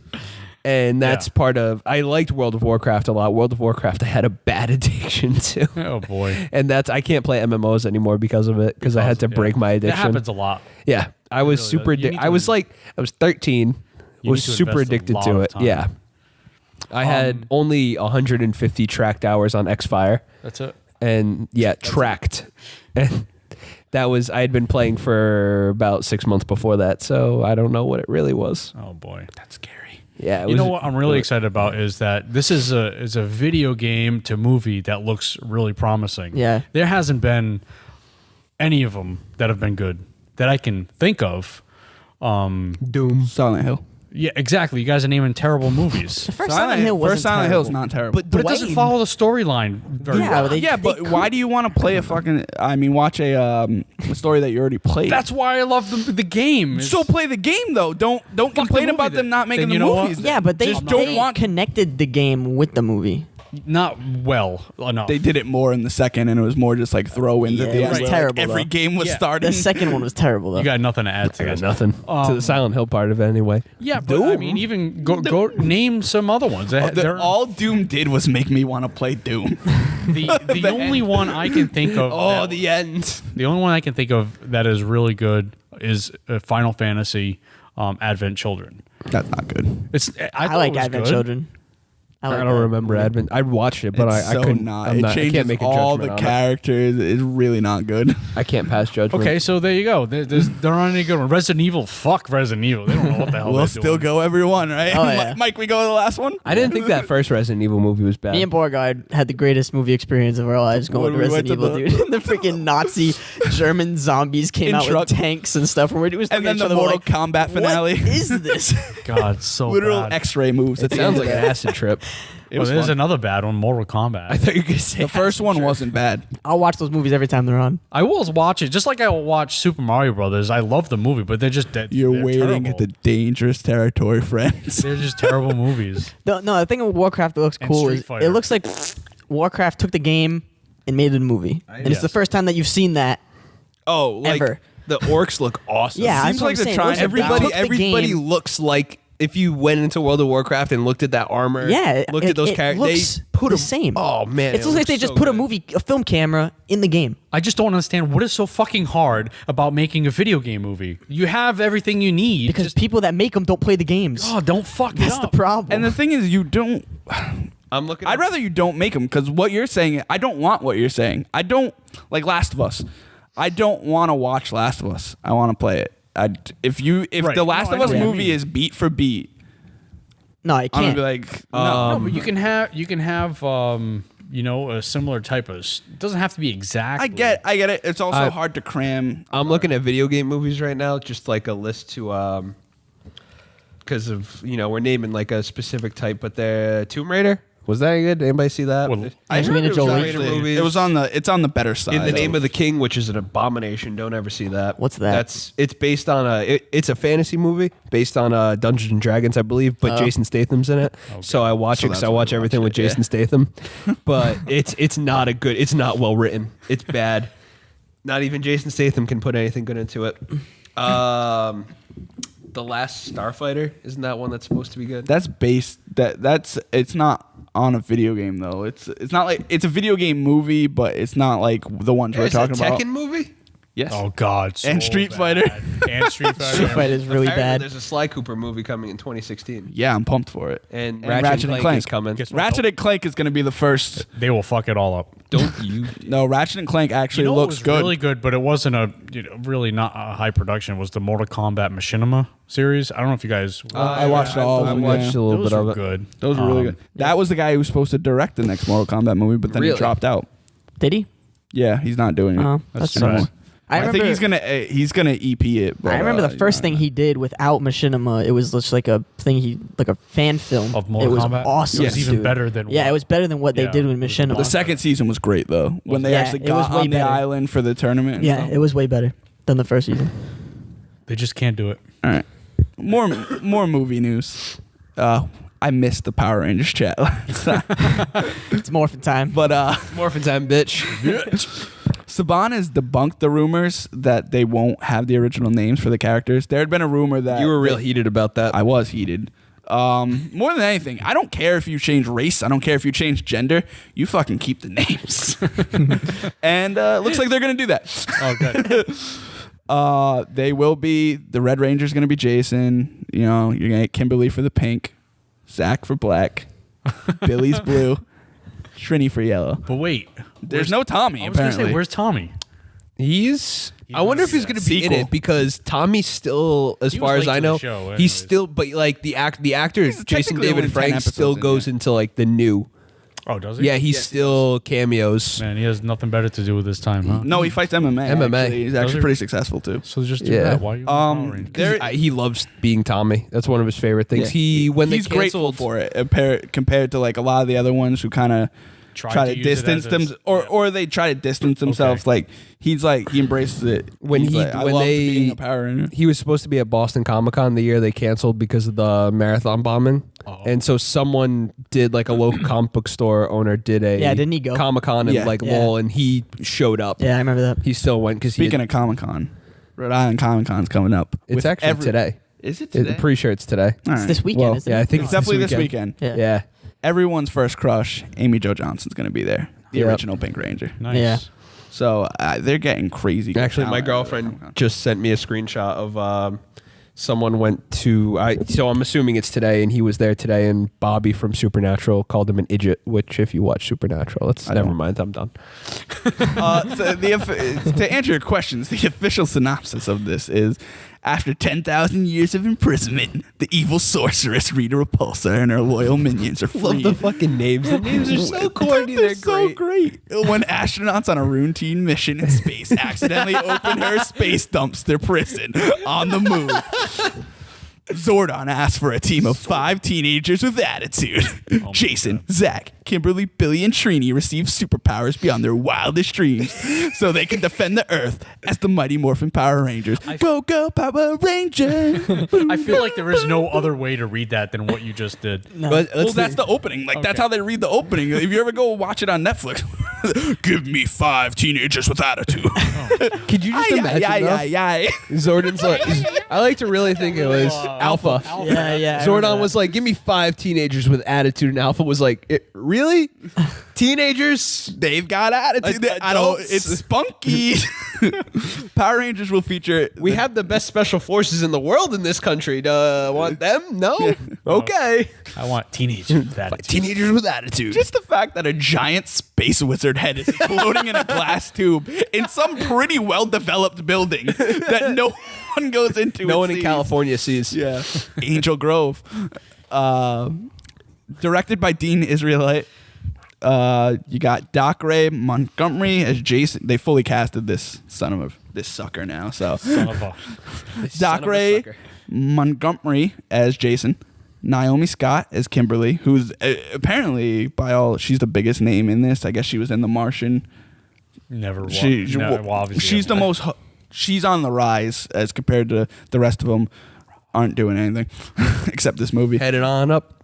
And that's Yeah. part of I liked World of Warcraft a lot. World of Warcraft I had a bad addiction to. Oh boy. And that's I can't play MMOs anymore because of it because I had to break my addiction. That happens a lot. Yeah, I was really super does. You addicted. need I was to- like, I was 13, You was need to super invest a addicted lot to of it. time. Yeah. I had only 150 tracked hours on Xfire, That's it. and tracked. And that was, I had been playing for about 6 months before that, so I don't know what it really was. Oh boy. That's scary. Yeah. It You was, know what I'm really excited about is that this is a video game to movie that looks really promising. Yeah. There hasn't been any of them that have been good that I can think of. Doom. Silent Hill. Yeah, exactly. You guys are naming terrible movies. The first Silent Hill wasn't First Silent Hill's terrible. not terrible. But it doesn't follow the storyline very Yeah, well. they- yeah, but why do you want to play watch a story that you already played? That's why I love the game. So play the game though. Don't complain movie about then. them not making Then the you know what? movies. Yeah, but they just don't want. connected the game with the movie. not well enough. They did it more in the second, and it was more just like throw-ins at Yeah, the it end. was where, terrible, every though. game was Yeah. starting. The second one was terrible though. You got nothing to add to I got this. nothing to the Silent Hill part of it anyway. Yeah, but I mean, even go name some other ones. All Doom did was make me want to play Doom. The only one I can think of. Oh, that- the end. The only one I can think of that is really good is Final Fantasy Advent Children. That's not good. I like Advent Children. I like don't that. remember Advent. I watched it, but It's I so couldn't. not. I'm It not- I changes can't make a all judgment the on it. characters. It's really not good. I can't pass judgment. Okay, so there you go. There aren't any good ones. Resident Evil. Fuck Resident Evil. They don't know what the hell We'll they're still doing. go every one, right? Oh, yeah. Mike, we go to the last one. I didn't think that first Resident Evil movie was bad. Me and Borgard had the greatest movie experience of our lives going When to we Resident went Evil, to dude. The freaking Nazi German zombies came In out truck. with tanks and stuff. And we was And looking at then each the other Mortal like, Kombat finale. What is this? God, so Literal bad. X-ray moves. It sounds like an acid trip. It was there's fun. another bad one, Mortal Kombat. I thought you were gonna say The first one wasn't bad. I'll watch those movies every time they're on. I will watch it, just like I will watch Super Mario Brothers. I love the movie, but they're just dead. You're they're waiting terrible. at the dangerous territory, friends. They're just terrible movies. No, the thing with Warcraft that looks And cool Street is Fighter. it looks like Warcraft took the game and made it a movie. And it's the Yes. first time that you've seen that. Oh, like Ever. the orcs look awesome. Yeah, Seems that's what like I'm they're saying. trying- It looks like everybody they took the everybody game- looks like if you went into World of Warcraft and looked at that armor. Yeah, looked at those characters. looks They put the 'em- same. Oh man, it looks like they just put a film camera in the game. I just don't understand what is so fucking hard about making a video game movie. You have everything you need. Because just, people that make them don't play the games. oh, don't fuck it That's up. the problem. And the thing is, you don't. I'm looking. I'd rather you don't make them because what you're saying, I don't want what you're saying. I don't like Last of Us. I don't want to watch Last of Us. I want to play it. If Right. the Last No, of I Us know what you movie mean. is beat for beat, no, I I'm gonna can't. be like, No, but you can have a similar type of. It doesn't have to be exactly. I get it. It's also I- hard to cram. I'm looking at video game movies right now, just like a list to because of we're naming like a specific type, but the Tomb Raider was that good? Anybody see that? Well, I heard Angelina it was Jolie. actually- Movies. It was on the. It's on the better side. In the Name of the King, which is an abomination. Don't ever see that. What's that? It's based on it's a fantasy movie based on Dungeons and Dragons, I believe, but Jason Statham's in it. So I watch it because that's I why watch you everything watch with it, yeah. Jason Statham. But it's not well written. It's bad. Not even Jason Statham can put anything good into it. The Last Starfighter, isn't that one that's supposed to be good? That's based. It's not on a video game though. It's not like it's a video game movie, but it's not like the ones we're talking about. Tekken movie? Yes. Oh God. And Street Fighter. And Street Fighter. Street Fighter is really Apparently bad. There's a Sly Cooper movie coming in 2016. Yeah, I'm pumped for it. And Ratchet and Clank is coming. Guess what? Ratchet and Clank is going to be the first. They will fuck it all up. Don't you? No, Ratchet and Clank actually What looks was good. really good, but it wasn't really not a high production. Was the Mortal Kombat Machinima series? I don't know if you guys. I watched all of I them. watched a little those bit were of it. good. Those were really good. That was the guy who was supposed to direct the next Mortal Kombat movie, but then he Really? dropped out. Did he? Yeah, he's not doing it. Oh, that's too bad. anymore. I think remember- he's gonna EP it. But, I remember the first thing he did without Machinima. It was just like a thing like a fan film Of Mortal It was Kombat? awesome. It was even dude. better than Yeah, what- it was better than what they Yeah, did with it was Machinima. The second season was great though. When they Yeah, actually it was got way on the better. island for the tournament. And Yeah, stuff. it was way better than the first season. They just can't do it. All right. More movie news. I missed the Power Rangers chat last time. It's morphin' time. But Morphin time, bitch. Saban has debunked the rumors that they won't have the original names for the characters. There had been a rumor that You were real heated about that. I was heated. More than anything, I don't care if you change race. I don't care if you change gender. You fucking keep the names. And looks like they're gonna do that. Oh, good. They will be the Red Ranger's gonna be Jason. You know, you're gonna get Kimberly for the pink, Zach for black, Billy's blue, Trini for yellow. But wait, There's no Tommy I was gonna apparently. say, where's Tommy? I wonder if he's going to be in Sequel. it because Tommy's still, as He was far as late I to the know, show anyways. he's still, but like the actor He's Jason technically only David 10 Frank episodes still in, goes yeah. into like the new. Oh, does he? Yeah, he's still cameos. Man, he has nothing better to do with his time, huh? No, he fights MMA. MMA. Actually. He's Does actually he? pretty successful too. So just do Yeah. that. Why are you? Power Rangers? There, He loves being Tommy. That's one of his favorite things. Yeah. When he's they grateful canceled for it compared to like a lot of the other ones who kind of try to use it distance as them his- or they try to distance themselves. Okay. Like he embraces it When He's he- like, I when loved they- being a Power Ranger. he was supposed to be at Boston Comic Con the year they canceled because of the marathon bombing. Oh. And so someone did like a local comic book store owner did a Yeah, didn't he go? Comic Con and Yeah. like Yeah. Lowell and he showed up. Yeah, I remember that. He still went because Speaking of Comic Con, Rhode Island Comic Con's coming up. it's with actually today. Is it I'm today? pretty sure it's today. All It's right. this weekend, Well, isn't yeah, it? I think It's definitely this weekend. weekend. Yeah. Yeah. Everyone's first crush, Amy Jo Johnson's going to be there. The Yep. original Pink Ranger. Nice. Yeah. So they're getting crazy. good Actually, my talent at girlfriend Comic-Con. just sent me a screenshot of someone went to. So I'm assuming it's today, and he was there today. And Bobby from Supernatural called him an idiot. Which, if you watch Supernatural, I never don't. mind. I'm done. So to answer your questions, the official synopsis of this is: after 10,000 years of imprisonment, the evil sorceress Rita Repulsa and her loyal minions are Love freed. the fucking names. The names are so corny. They're so great. great. When astronauts on a routine mission in space accidentally open her space dumpster prison on the moon, Zordon asks for a team of 5 teenagers with attitude. Jason, Zach, Kimberly, Billy, and Trini receive superpowers beyond their wildest dreams so they can defend the Earth as the Mighty Morphin Power Rangers. Go, go, Power Ranger! I feel like there is no other way to read that than what you just did. No. But Well, that's the opening. Like, that's Okay. how they read the opening. If you ever go watch it on Netflix, give me 5 teenagers with attitude. Could you just imagine? though? Zordon's like, I like to really think it was Alpha. Yeah, yeah. I remember Zordon that. was like, give me 5 teenagers with attitude, and Alpha was like, really? Teenagers? They've got attitude. I don't. Adults. It's spunky. Power Rangers will feature. We have the best special forces in the world in this country. Want them? No? Okay. I want teenagers with that. Teenagers with attitude. just the fact that a giant space wizard head is floating in a glass tube in some pretty well-developed building that no one goes into. no it one in seems. California sees. Yeah, Angel Grove. Directed by Dean Israelite. You got Doc Ray Montgomery as Jason. They fully casted this this sucker now. So Son of a. Doc Ray Montgomery as Jason. Naomi Scott as Kimberly, who's apparently she's the biggest name in this. I guess she was in The Martian. Never. Obviously, She's the most. She's on the rise as compared to the rest of them. Aren't doing anything except this movie. Headed on up.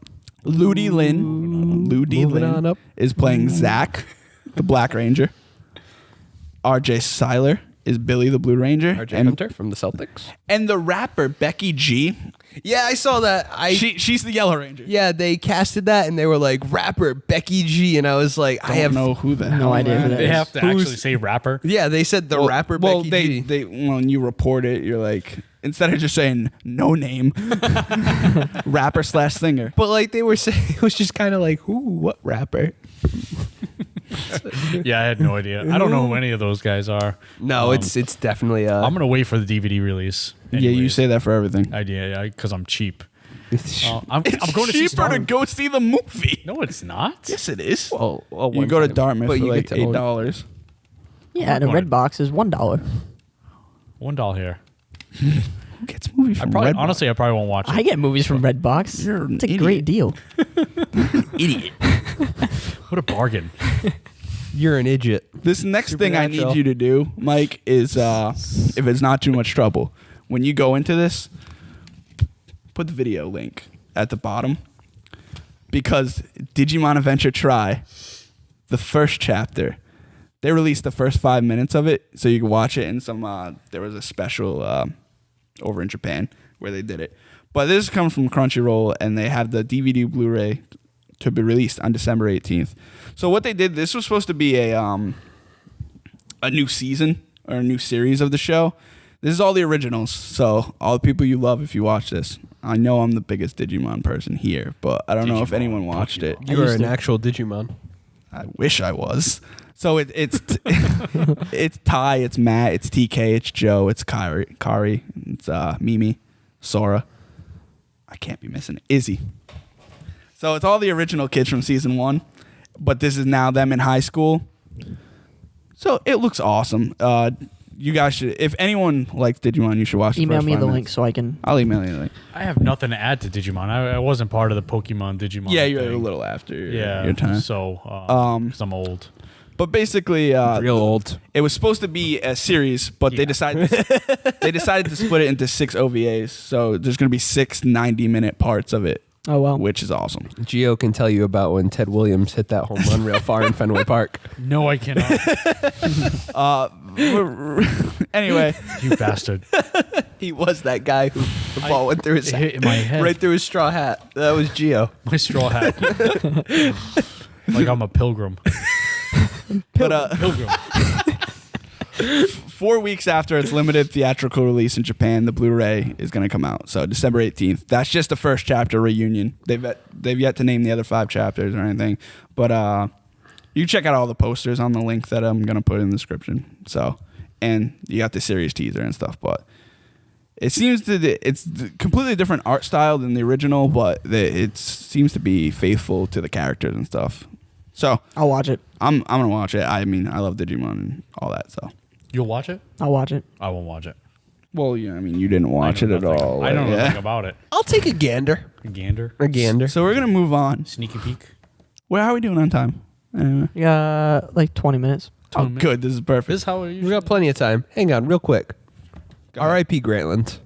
Ludi Lin Moving on up. is playing Zach, the Black Ranger. RJ Seiler is Billy the Blue Ranger. RJ Hunter from the Celtics. And the rapper Becky G, Yeah, I saw that. she's the Yellow Ranger. Yeah, they casted that and they were like rapper Becky G, and I was like, I don't know who the hell No idea who that They is. have to actually say rapper. Yeah, they said the rapper Well, Becky G. they when you report it, you're like, instead of just saying no name, rapper / singer. But like they were saying, it was just kind of like, who? What rapper? Yeah, I had no idea. I don't know who any of those guys are. No, it's definitely. I'm gonna wait for the DVD release. Yeah, you anyways. say that for everything. I yeah, because I'm cheap. I'm going to see Cheaper to Star- go see the movie. No, it's not. Yes, it is. well, You go to Dartmouth for like get to own- $8. Yeah, and a red box is $1. $1 here. Who gets movies from Redbox? Honestly, I probably won't watch it. I get movies from Redbox. You're an It's a idiot. great deal. Idiot. What a bargain. You're an idiot. This next thing I need Supernatural. you to do, Mike, is if it's not too much trouble, when you go into this, put the video link at the bottom, because Digimon Adventure Tri, the first chapter, they released the first 5 minutes of it so you can watch it. And there was a special over in Japan where they did it. But this comes from Crunchyroll, and they have the DVD Blu-ray to be released on December 18th. So what they did, this was supposed to be a new season or a new series of the show. This is all the originals. So all the people you love, if you watch this. I know I'm the biggest Digimon person here, but I don't know if Digimon, anyone watched it. You are used an to. actual Digimon. I wish I was. So it's it's Ty, it's Matt, it's TK, it's Joe, it's Kari, it's Mimi, Sora. I can't be missing Izzy. So it's all the original kids from season 1, but this is now them in high school. So it looks awesome. You guys should, if anyone likes Digimon, you should watch Email the first me 5 the minutes. link so I can. I'll email you the link. I have nothing to add to Digimon. I wasn't part of the Pokemon Digimon. Yeah, you're thing. a little after Yeah, your time. So, because I'm old. But basically, Real old. it was supposed to be a series, but they decided to split it into 6 OVAs. So there's going to be 6 90-minute parts of it, Oh, well. which is awesome. Geo can tell you about when Ted Williams hit that home run real far in Fenway Park. No, I cannot. Anyway, You bastard. He was that guy who the ball went through his It hit my head. right through his straw hat. That was Geo. My straw hat. Like I'm a pilgrim. but Pilgrim. 4 weeks after its limited theatrical release in Japan, the Blu-ray is going to come out. So December 18th. That's just the first chapter reunion. They've yet to name the other 5 chapters or anything. But you can check out all the posters on the link that I'm going to put in the description. So, and you got the series teaser and stuff. But it seems it's completely different art style than the original, but it seems to be faithful to the characters and stuff. So I'll watch it. I'm gonna watch it. I mean, I love Digimon and all that. So, You'll watch it? I'll watch it. I won't watch it. well, yeah. I mean, you didn't watch I it know at nothing- all. I know yeah. nothing about it. I'll take a gander. Gander. A gander. So we're gonna move on. Sneaky peek. Where are we doing on time? Anyway. Yeah, like 20 minutes. Oh, good. This is perfect. This is how it We usually got plenty of time. Hang on, real quick. ahead. R.I.P. Grantland.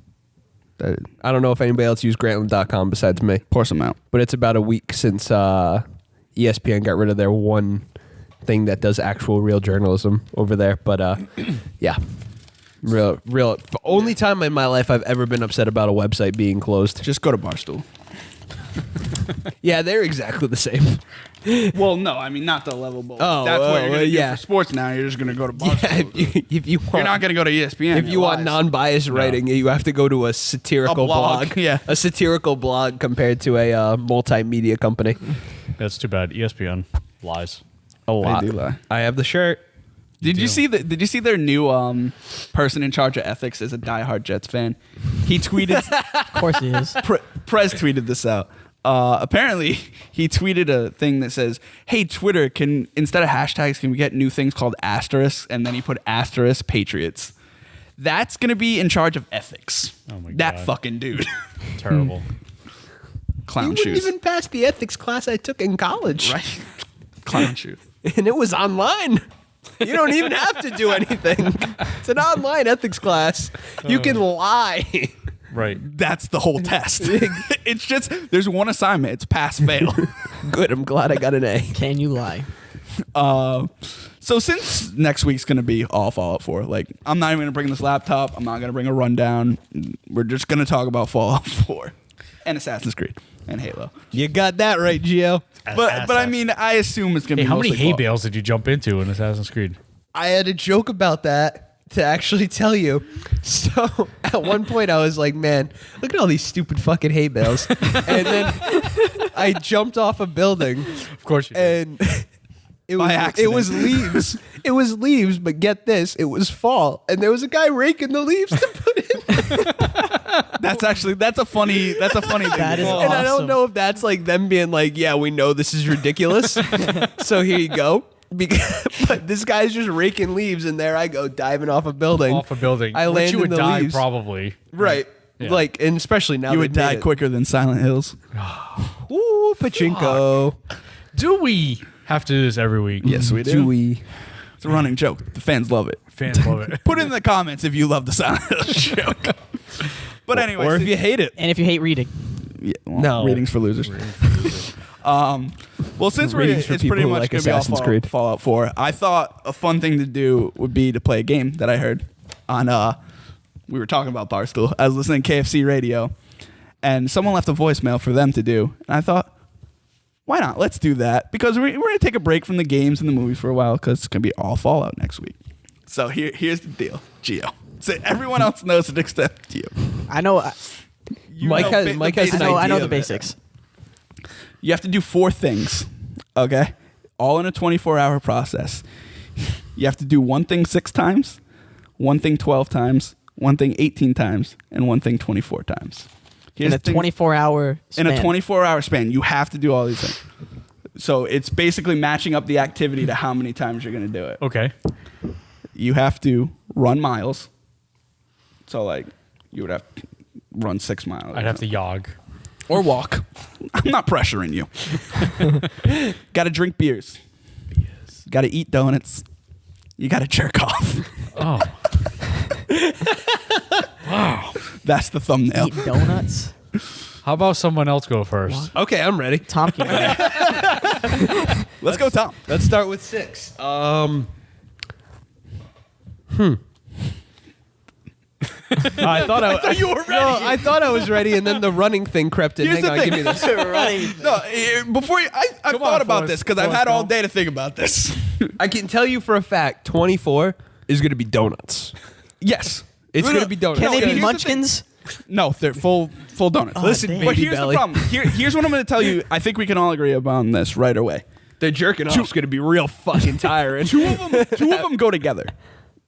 I don't know if anybody else used Grantland.com besides me, Pour some out. but it's about a week since ESPN got rid of their one thing that does actual real journalism over there. But yeah, real. Only time in my life I've ever been upset about a website being closed. Just go to Barstool. Yeah, they're exactly the same. Well, no, I mean not the level below. Oh, That's what you're gonna do yeah. for sports now. You're just gonna go to Barstool. Yeah, if you want, You're not gonna go to ESPN. if you want non-biased writing, you have to go to a satirical A blog, yeah. a satirical blog compared to a multimedia company. That's too bad. ESPN lies. A lot. do lie. I have the shirt. Did you see their new person in charge of ethics is a diehard Jets fan? He tweeted. Of course he is. Prez tweeted this out. Apparently, he tweeted a thing that says, "Hey, Twitter, can instead of hashtags, can we get new things called asterisks?" And then he put asterisk Patriots. That's gonna be in charge of ethics. Oh my That God. fucking dude. Terrible. Clown You shoes. wouldn't even pass the ethics class I took in college. Right. Clown shoe. And it was online. You don't even have to do anything. It's an online ethics class. You can lie. Right. That's the whole test. It's just there's one assignment. It's pass fail. Good. I'm glad I got an A. Can you lie? So since next week's gonna be all Fallout 4, like I'm not even gonna bring this laptop. I'm not gonna bring a rundown. We're just gonna talk about Fallout 4 and Assassin's Creed and Halo. You got that right, Geo. But I mean, I assume it's gonna Hey, be. how many mostly hay Fallout. bales did you jump into in Assassin's Creed? I had a joke about that to actually tell you. So at one point I was like, man, look at all these stupid fucking hay bales. And then I jumped off a building Of course you did. and it By was accident. leaves. It was leaves, but get this, it was fall. And there was a guy raking the leaves to put in. That's a funny thing. That is And I don't awesome. know if that's like them being like, yeah, we know this is ridiculous. So here you go. But this guy's just raking leaves, and there I go diving off a building. Off a building. I Which land you in would the die leaves. probably. Right. Yeah. Like, and especially now You they would made die it. quicker than Silent Hills. Ooh, pachinko. Do we have to do this every week? Yes, we do. Dewey. It's a running joke. The fans love it. Fans love it. Put it in the comments if you love the Silent Hills joke. But anyway, Or if you hate it. And if you hate reading, yeah, well, No. readings for losers. Well, since Readings for it's people pretty who much like going to be all Assassin's Creed. Fallout 4, I thought a fun thing to do would be to play a game that I heard on. We were talking about Barstool. I was listening to KFC radio, and someone left a voicemail for them to do, and I thought, why not? Let's do that because we're going to take a break from the games and the movies for a while because it's going to be all Fallout next week. So here's the deal, Geo. So everyone else knows it except you. I know. You Mike know has- the Mike has basics. an I know idea the of it. basics. You have to do 4 things, okay? All in a 24-hour process. You have to do one thing 6 times, one thing 12 times, one thing 18 times, and one thing 24 times. In a the thing- 24-hour in span. a 24-hour span, you have to do all these things. So it's basically matching up the activity to how many times you're going to do it. Okay. You have to run miles. So, like, you would have to run 6 miles. I'd have to yog. Or walk. I'm not pressuring you. Got to drink beers. Got to eat donuts. You got to jerk off. Oh. Wow. That's the thumbnail. Eat donuts. How about someone else go first? Okay, I'm ready. Tom can Let's go, Tom. Let's start with 6. I thought you were ready. No, I thought I was ready, and then the running thing crept in. Here's Hang the on, thing. give me this. No, before you, I Come thought on, about Forrest. this because I've Forrest had all Gump. day to think about this. I can tell you for a fact, 24 is going to be donuts. Yes. It's No, going no, to be donuts. Can they here's be the munchkins? No, they're full donuts. Oh, Listen, damn. But baby here's belly. the problem. Here's what I'm going to tell you. I think we can all agree upon this right away. The jerking off is going to be real fucking tiring. Two of them go together.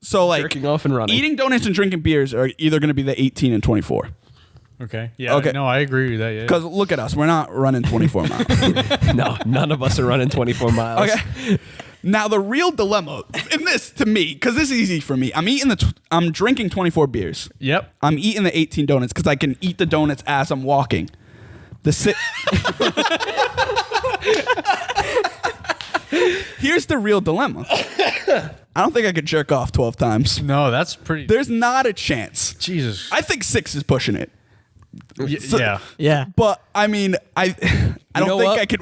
So like Jerking off and running. eating donuts and drinking beers are either going to be the 18 and 24. Okay. Yeah. Okay. No, I agree with that. Yeah. Because look at us, we're not running 24 miles. No, none of us are running 24 miles. Okay. Now the real dilemma in this to me, because this is easy for me. I'm drinking 24 beers. Yep. I'm eating the 18 donuts because I can eat the donuts as I'm walking. Here's the real dilemma. I don't think I could jerk off 12 times. No, that's pretty. There's not a chance. Jesus. I think 6 is pushing it. Yeah. Yeah. But I mean, I don't know think what? I could.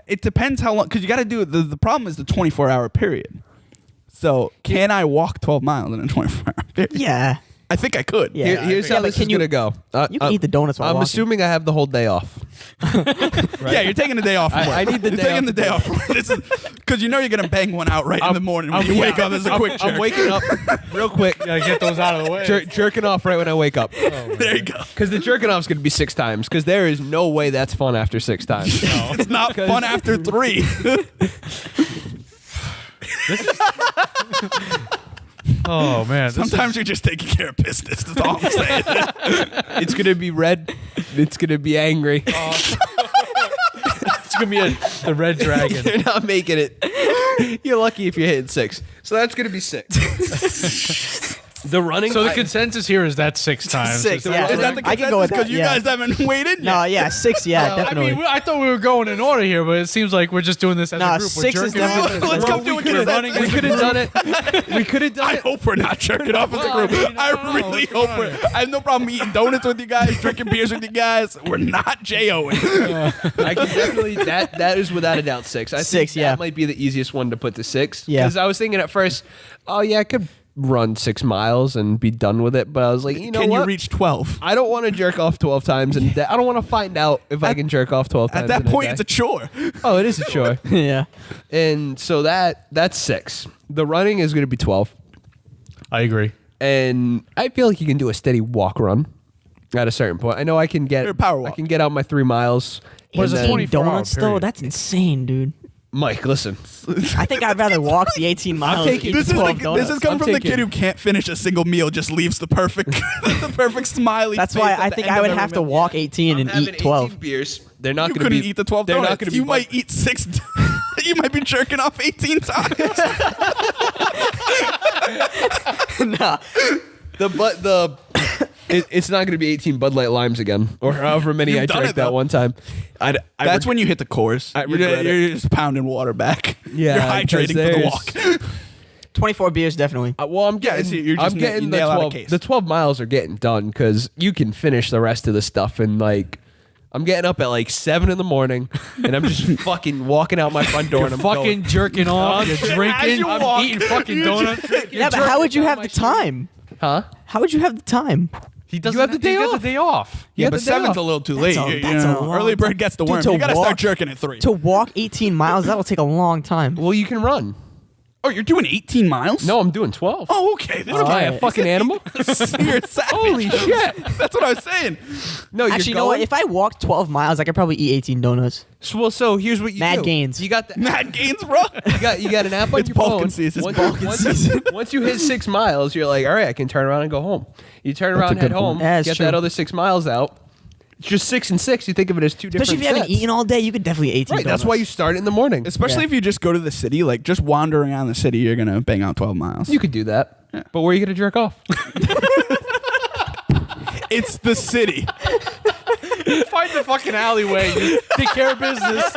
It depends how long, because you got to do it. The problem is the 24-hour period. So can I walk 12 miles in a 24-hour period? Yeah. I think I could. Yeah. Here's Yeah, how but this can is you- going to go. you can eat the donuts while I'm walking. assuming I have the whole day off. Yeah, you're taking a day off from work. I need the you're day taking off the day off from work. Because you know you're going to bang one out right in the morning when you wake up as a quick jerk. I'm waking up real quick, Gotta get those out of the way. jerking off right when I wake up. There you go. Because the jerking off is going to be 6 times. Because there is no way that's fun after 6 times. It's not fun after 3. Oh man. This Sometimes you're just taking care of business. That's all I'm saying. It's going to be red. It's going to be angry. it's gonna be the red dragon. You're not making it. You're lucky if you're hitting 6. So that's going to be 6. The running. So the consensus here is that 6 times. 6, Is yeah. Is that the I can go with consensus? Because that, you yeah. guys haven't weighed in yet. No, yeah, 6, yeah, I definitely. mean, I thought we were going in order here, but it seems like we're just doing this as Nah, a group. 6 is jerking off. definitely- Let's come to a We're consensus. running. we could have done it. We could have done I it. hope we're not jerking off as a Well, group. I I mean, really what's going hope on we're. here? I have no problem eating donuts with you guys, drinking beers with you guys. We're not J-O-ing. I can definitely that is without a doubt 6. I think 6, yeah. That might be the easiest one to put to 6. Yeah. Because I was thinking at first, oh yeah, I could run 6 miles and be done with it, but I was like, you know Can what? you reach 12? I don't want to jerk off 12 times, and I don't want to find out if I can jerk off 12 times. At that in a point, day. it's a chore. oh, it is a chore. Yeah. And so that's 6. The running is going to be 12. I agree. And I feel like you can do a steady walk run at a certain point. I know I can get Or power walk. I can get out my 3 miles. But it's and a then- 24 hour donuts though, period. that's insane, dude. Mike, listen. I think I'd rather walk the 18 miles. taking- eat This is, 12 the, donuts. this is coming I'm from the taking- kid who can't finish a single meal, just leaves the perfect, the perfect smiley. That's face why at I the think end I of would every have to meal. walk 18 and I'm eat having 12. 18 beers. They're not You going to couldn't be eat the 12 They're donuts. not going to be. You might eat 6. You might be jerking off 18 times. Nah. It's not going to be 18 Bud Light Limes again, or however many You've I done drank it, that though. one time. That's when you hit the course. I regret you're just pounding water back. Yeah, You're hydrating for the because walk. 24 beers, definitely. Well, I'm getting. see, you're just I'm getting you the nail out a 12. case. The 12 miles are getting done because you can finish the rest of the stuff in like. I'm getting up at like 7 in the morning, and I'm just fucking walking out my front door, and I'm Fucking going, jerking off. You're drinking. you I'm walk, eating fucking donuts. Yeah, but how would you have the time? huh? How would you have the time? He doesn't have the day he's got off. the day off. Yeah, have but the day 7's off. a little too late. That's a- You that's a know, long early bird time. gets the Dude, worm. to You gotta start walk- jerking at 3. To walk 18 miles, that'll take a long time. Well, you can run. Oh, you're doing 18 miles? No, I'm doing 12. Oh, okay. This What am I, a Alright. fucking animal? you're a savage. Holy shit! That's what I was saying. No, you're Actually, you know what? going. If I walked 12 miles, I could probably eat 18 donuts. So here's what you Mad do. gains. You got the Mad gains, bro. you got an app on It's your Balkan phone. season. Once, Balkan once you hit 6 miles, you're like, all right, I can turn around and go home. You turn around, a head good home, point. Yeah, it's get true. that other 6 miles out. It's just 6 and 6. You think of it as 2 different Especially if you haven't sets. eaten all day, you could definitely eat 18 Right, donuts. that's why you start in the morning. Especially Yeah. if you just go to the city, like just wandering around the city, you're gonna bang out 12 miles. You could do that. But where are you going to jerk off? It's the city. Find the fucking alleyway. Just take care of business.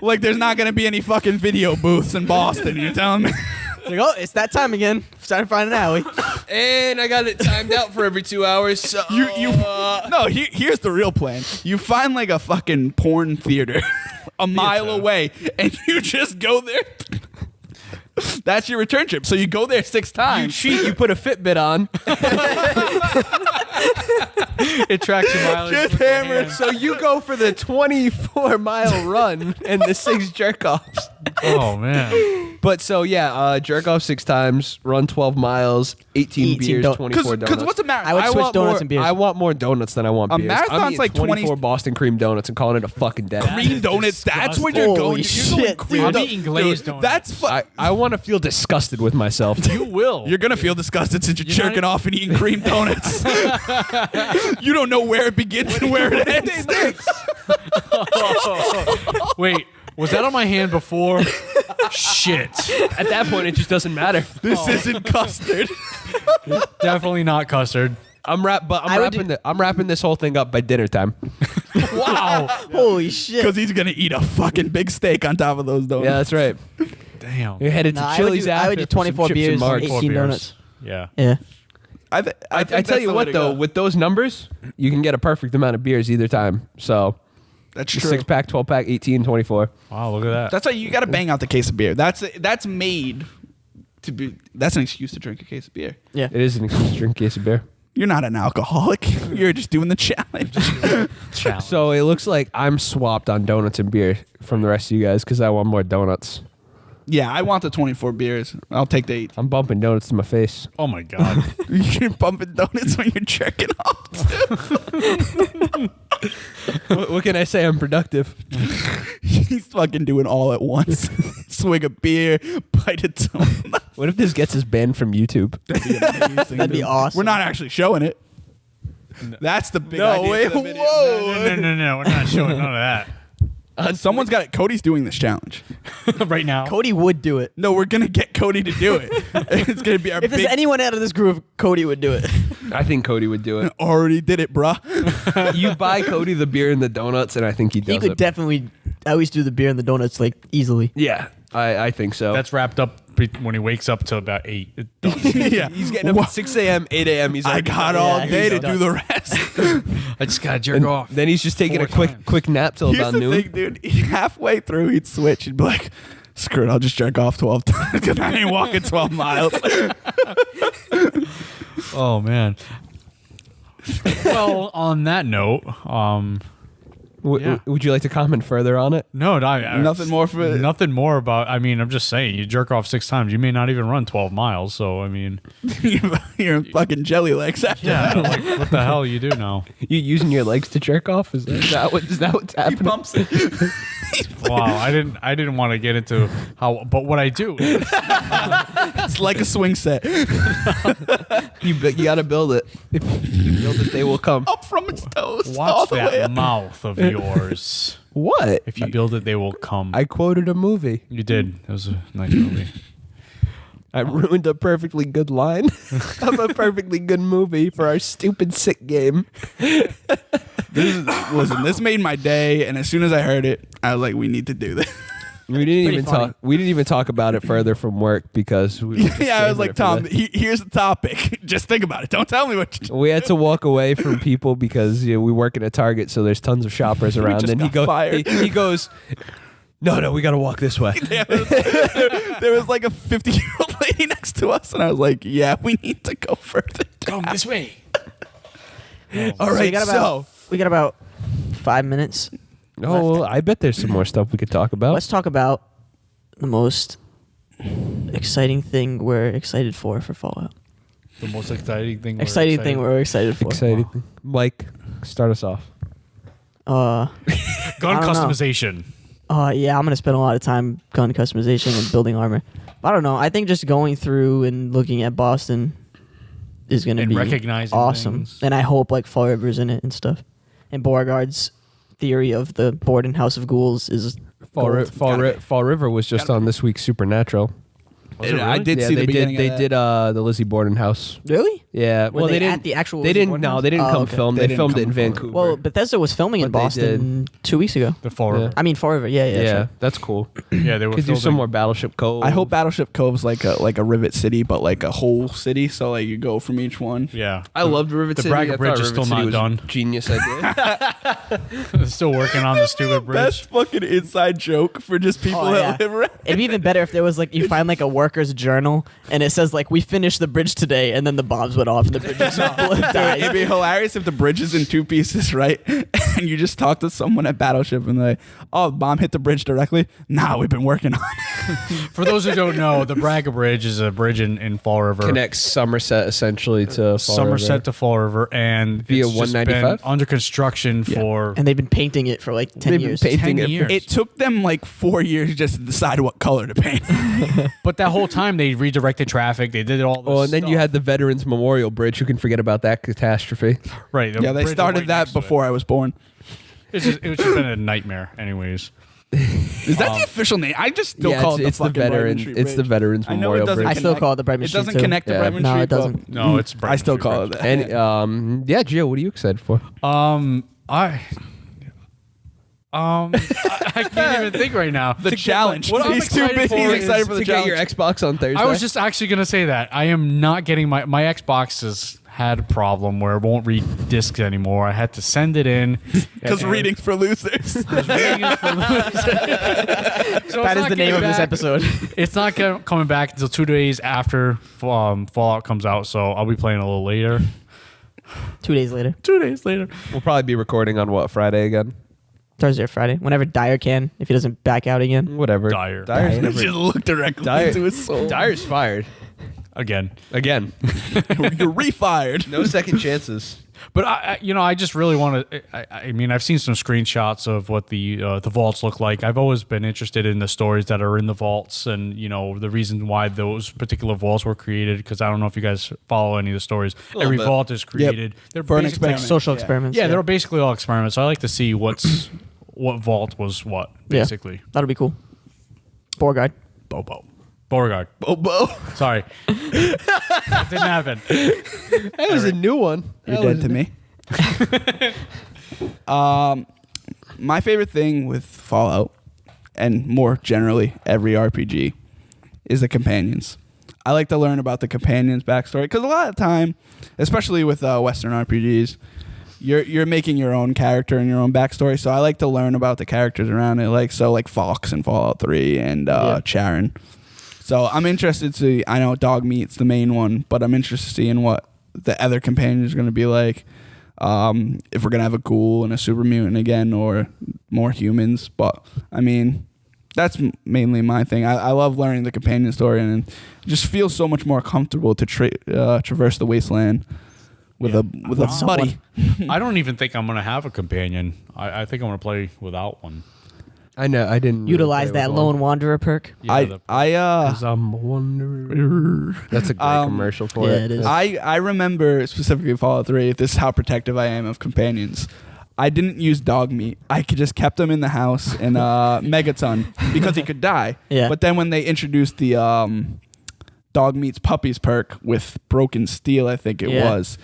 Like there's not gonna be any fucking video booths in Boston. You're telling me? It's like, oh, it's that time again. It's time to find an alley. And I got it timed out for every 2 hours. So No. Here's the real plan. You find like a fucking porn theater a mile away, and you just go there. That's your return trip. So you go there 6 you times. cheat. You put a Fitbit on. It tracks your mileage. Just with your hammer. hand. So you go for the 24-mile run and the 6 jerk offs. Oh man. But so yeah, jerk off 6 times, run 12 miles, 18 18 beers, do- 24 donuts. Because what's a marathon? I would switch want donuts more, and beers. I want more donuts than I want A beers. marathon's I'm eating like 20 24 Boston cream donuts and calling it a fucking day. cream donuts. That's where you're Holy going. You're going shit, cream dude. I'm donuts. eating glazed Dude, donuts. That's fu- I want to feel disgusted with myself. You will. You're gonna feel disgusted since you're You're not- jerking off and eating cream donuts. You don't know where it begins and where it ends. Wait, was that on my hand before? Shit. At that point, it just doesn't matter. This isn't custard. Definitely not custard. I'm wrapping this whole thing up by dinner time. Wow. Holy shit. Because he's gonna eat a fucking big steak on top of those donuts. Yeah, that's right. Damn. You're headed Nah, to I would Chili's do- I after would do for some 24 chips beers, and margs. 18 beers. donuts. Yeah. Yeah. I I tell you what though, with those numbers, you can get a perfect amount of beers either time. So that's true. 6-pack, 12-pack, 18, 24. Wow, look at that. That's why you got to bang out the case of beer. That's made to be. That's an excuse to drink a case of beer. Yeah. It is an excuse to drink a case of beer. You're not an alcoholic. You're just doing the challenge. Challenge. So it looks like I'm swapped on donuts and beer from the rest of you guys because I want more donuts. Yeah, I want the 24 beers. I'll take the 8. I'm bumping donuts to my face. Oh my god. You're bumping donuts when you're jerking off. Too. What can I say? I'm productive. He's fucking doing all at once. Swig a beer, bite a donut. What if this gets us banned from YouTube? That'd be awesome. We're not actually showing it. That's the big No, idea wait, for the video. whoa. No, we're not showing none of that. Someone's got it. Cody's doing this challenge. right now. Cody would do it. No, we're gonna get Cody to do it. It's gonna be our If there's big. anyone out of this group, Cody would do it. I think Cody would do it. Already did it, bruh. You buy Cody the beer and the donuts, and I think he does He could it. definitely at least do the beer and the donuts like easily. Yeah, I think so. That's wrapped up when he wakes up till about 8. Yeah, He's getting up at 6 a.m., 8 a.m. He's I like, got all Yeah, day he's to done. do the rest. I just gotta jerk and off. then he's just taking 4 a quick times. quick nap till Here's about the noon. thing, dude. Halfway through, he'd switch. He'd be like, "Screw it, I'll just jerk off 12 times because I ain't walking 12 miles." Oh man. Well, on that note, yeah. Would you like to comment further on it? no, Nothing more for nothing more about. I mean, I'm just saying, you jerk off 6 times, you may not even run 12 miles. So I mean, You're fucking jelly legs after yeah, that. like what the hell you do now? You using your legs to jerk off? Is that what's He happening? pumps it. Wow, I didn't want to get into how, but what I do is It's like a swing set. You got to build it. If you build it, they will come. Up from its toes. all watch the way that up. mouth of yours. What? If you build it, they will come. I quoted a movie. You did. It was a nice movie. I ruined a perfectly good line of a perfectly good movie for our stupid sick game. Listen, this made my day, and as soon as I heard it, I was like, "We need to do this." We didn't Pretty even funny. talk. We didn't even talk about it further from work because we. were just Yeah, I was saving like, it for "Tom, this. here's the topic. Just think about it. Don't tell me what." We had to walk away from people because we work at a Target, so there's tons of shoppers around. just And got fired. he goes, no, we got to walk this way. There was like a 50-year-old lady next to us, and I was like, "Yeah, we need to go further." Come this way. All So right, we got about 5 minutes. Oh, well, I bet there's some more stuff we could talk about. Let's talk about the most exciting thing we're excited for Fallout. The most exciting thing. Exciting thing we're excited for. Exciting. Mike, start us off. Gun I don't know. customization. Yeah, I'm gonna spend a lot of time gun customization and building armor. I don't know. I think just going through and looking at Boston is gonna And be recognizing awesome. things. And I hope like Fall River's in it and stuff. And Beauregard's theory of the Borden House of Ghouls is gold. Fall River was just on this week's Supernatural. Was it I really? did Yeah, see they the beginning. did. of They that. did the Lizzie Borden house. Really? Yeah. Were well, they they didn't. at the actual They Lizzie didn't. Borden No, house? they didn't Oh, come okay. film. They They didn't filmed it come in film. Vancouver. Well, Bethesda was filming in But they Boston 2 weeks ago. The Fall River. I mean Fall River. Yeah, yeah, sure. that's cool. Yeah, they were Could do some filming- more Battleship Cove. I hope Battleship Cove's like a Rivet City, but like a whole city. So like you go from each one. Yeah, I loved Rivet the City. Braga I Bridge thought is Rivet still City not was done. a Genius idea. Still working on the stupid bridge. Best fucking inside joke for just people Oh, that yeah. live around. It'd be even better if there was like you find like a worker's journal and it says like we finished the bridge today and then the bombs went off and the bridge just It'd died. be hilarious if the bridge is in 2 pieces, right? And you just talk to someone at Battleship and they're like, "Oh, bomb hit the bridge directly." Nah, we've been working on it. For those who don't know, the Braga Bridge is a bridge in Fall River. Connects Somerset essentially to Fall Somerset River. to Fall River, and Via it's just been 195? under construction for. And they've been painting it for like 10 They've been years. painting 10 it. years. It took them like 4 years just to decide what color to paint. But that whole time they redirected traffic. They did all this. Oh, and then you stuff. had the Veterans Memorial Bridge. Who can forget about that catastrophe? right. the Yeah, they bridge started right that next to it. before I was born. It's just been a nightmare, anyways. Is that the official name? I just still Yeah, call it it's the the fucking veteran. Brightman Street It's the Bridge. Veterans I know it Memorial doesn't Bridge. I still connect- call it the Brightman It Street doesn't too. connect to Yeah. Brightman No, Street. it doesn't. No, it's. I Brighton still Street call Bridge. it that. And yeah, Gio, what are you excited for? I can't even think right now. The challenge. What I'm He's too excited big. for He's is excited for the to get your challenge. Xbox on Thursday. I was just actually gonna say that I am not getting my Xbox has had a problem where it won't read discs anymore. I had to send it in Because and- reading for losers. reading is for losers. So That it's is not the name getting of this back- episode. It's not coming back until 2 days after Fallout comes out, so I'll be playing a little later. 2 days later. 2 days later. We'll probably be recording on what, Friday again? Thursday or Friday. Whenever Dyer can, if he doesn't back out again. Whatever. Dyer. Dyer's Just never. look directly Dyer- into his soul. Dyer's fired Again. again. You're refired. No second chances. But I just really want to. I mean, I've seen some screenshots of what the vaults look like. I've always been interested in the stories that are in the vaults, and the reason why those particular vaults were created. Because I don't know if you guys follow any of the stories. Every bit. vault is created. They're For an basically- experiment. Social Yeah. experiments. Yeah, they're basically all experiments. So I like to see what's what vault was what, Yeah. basically. That'll be cool. Beauregard. Bobo. Beauregard. Bobo. Sorry. That didn't happen. That was a new one. You're dead to me. My favorite thing with Fallout, and more generally every RPG, is the companions. I like to learn about the companions' backstory because a lot of time, especially with Western RPGs, you're making your own character and your own backstory. So I like to learn about the characters around it, like Fox in Fallout 3 and Charon. So I'm interested to. I know Dogmeat's the main one, but I'm interested to see in what the other companions are going to be like. If we're gonna have a ghoul and a super mutant again, or more humans. But I mean, that's mainly my thing. I love learning the companion story, and it just feels so much more comfortable to traverse the wasteland with a buddy. I don't even think I'm going to have a companion. I think I'm going to play without one. I know. I didn't really Utilize play that with lone wanderer perk. Yeah, Cause I'm a wanderer. That's a great commercial for yeah, it. it is. I remember specifically Fallout 3. This is how protective I am of companions. I didn't use Dogmeat. I just kept him in the house in Megaton because he could die. Yeah. But then when they introduced the Dogmeat's puppies perk with broken steel, I think it was.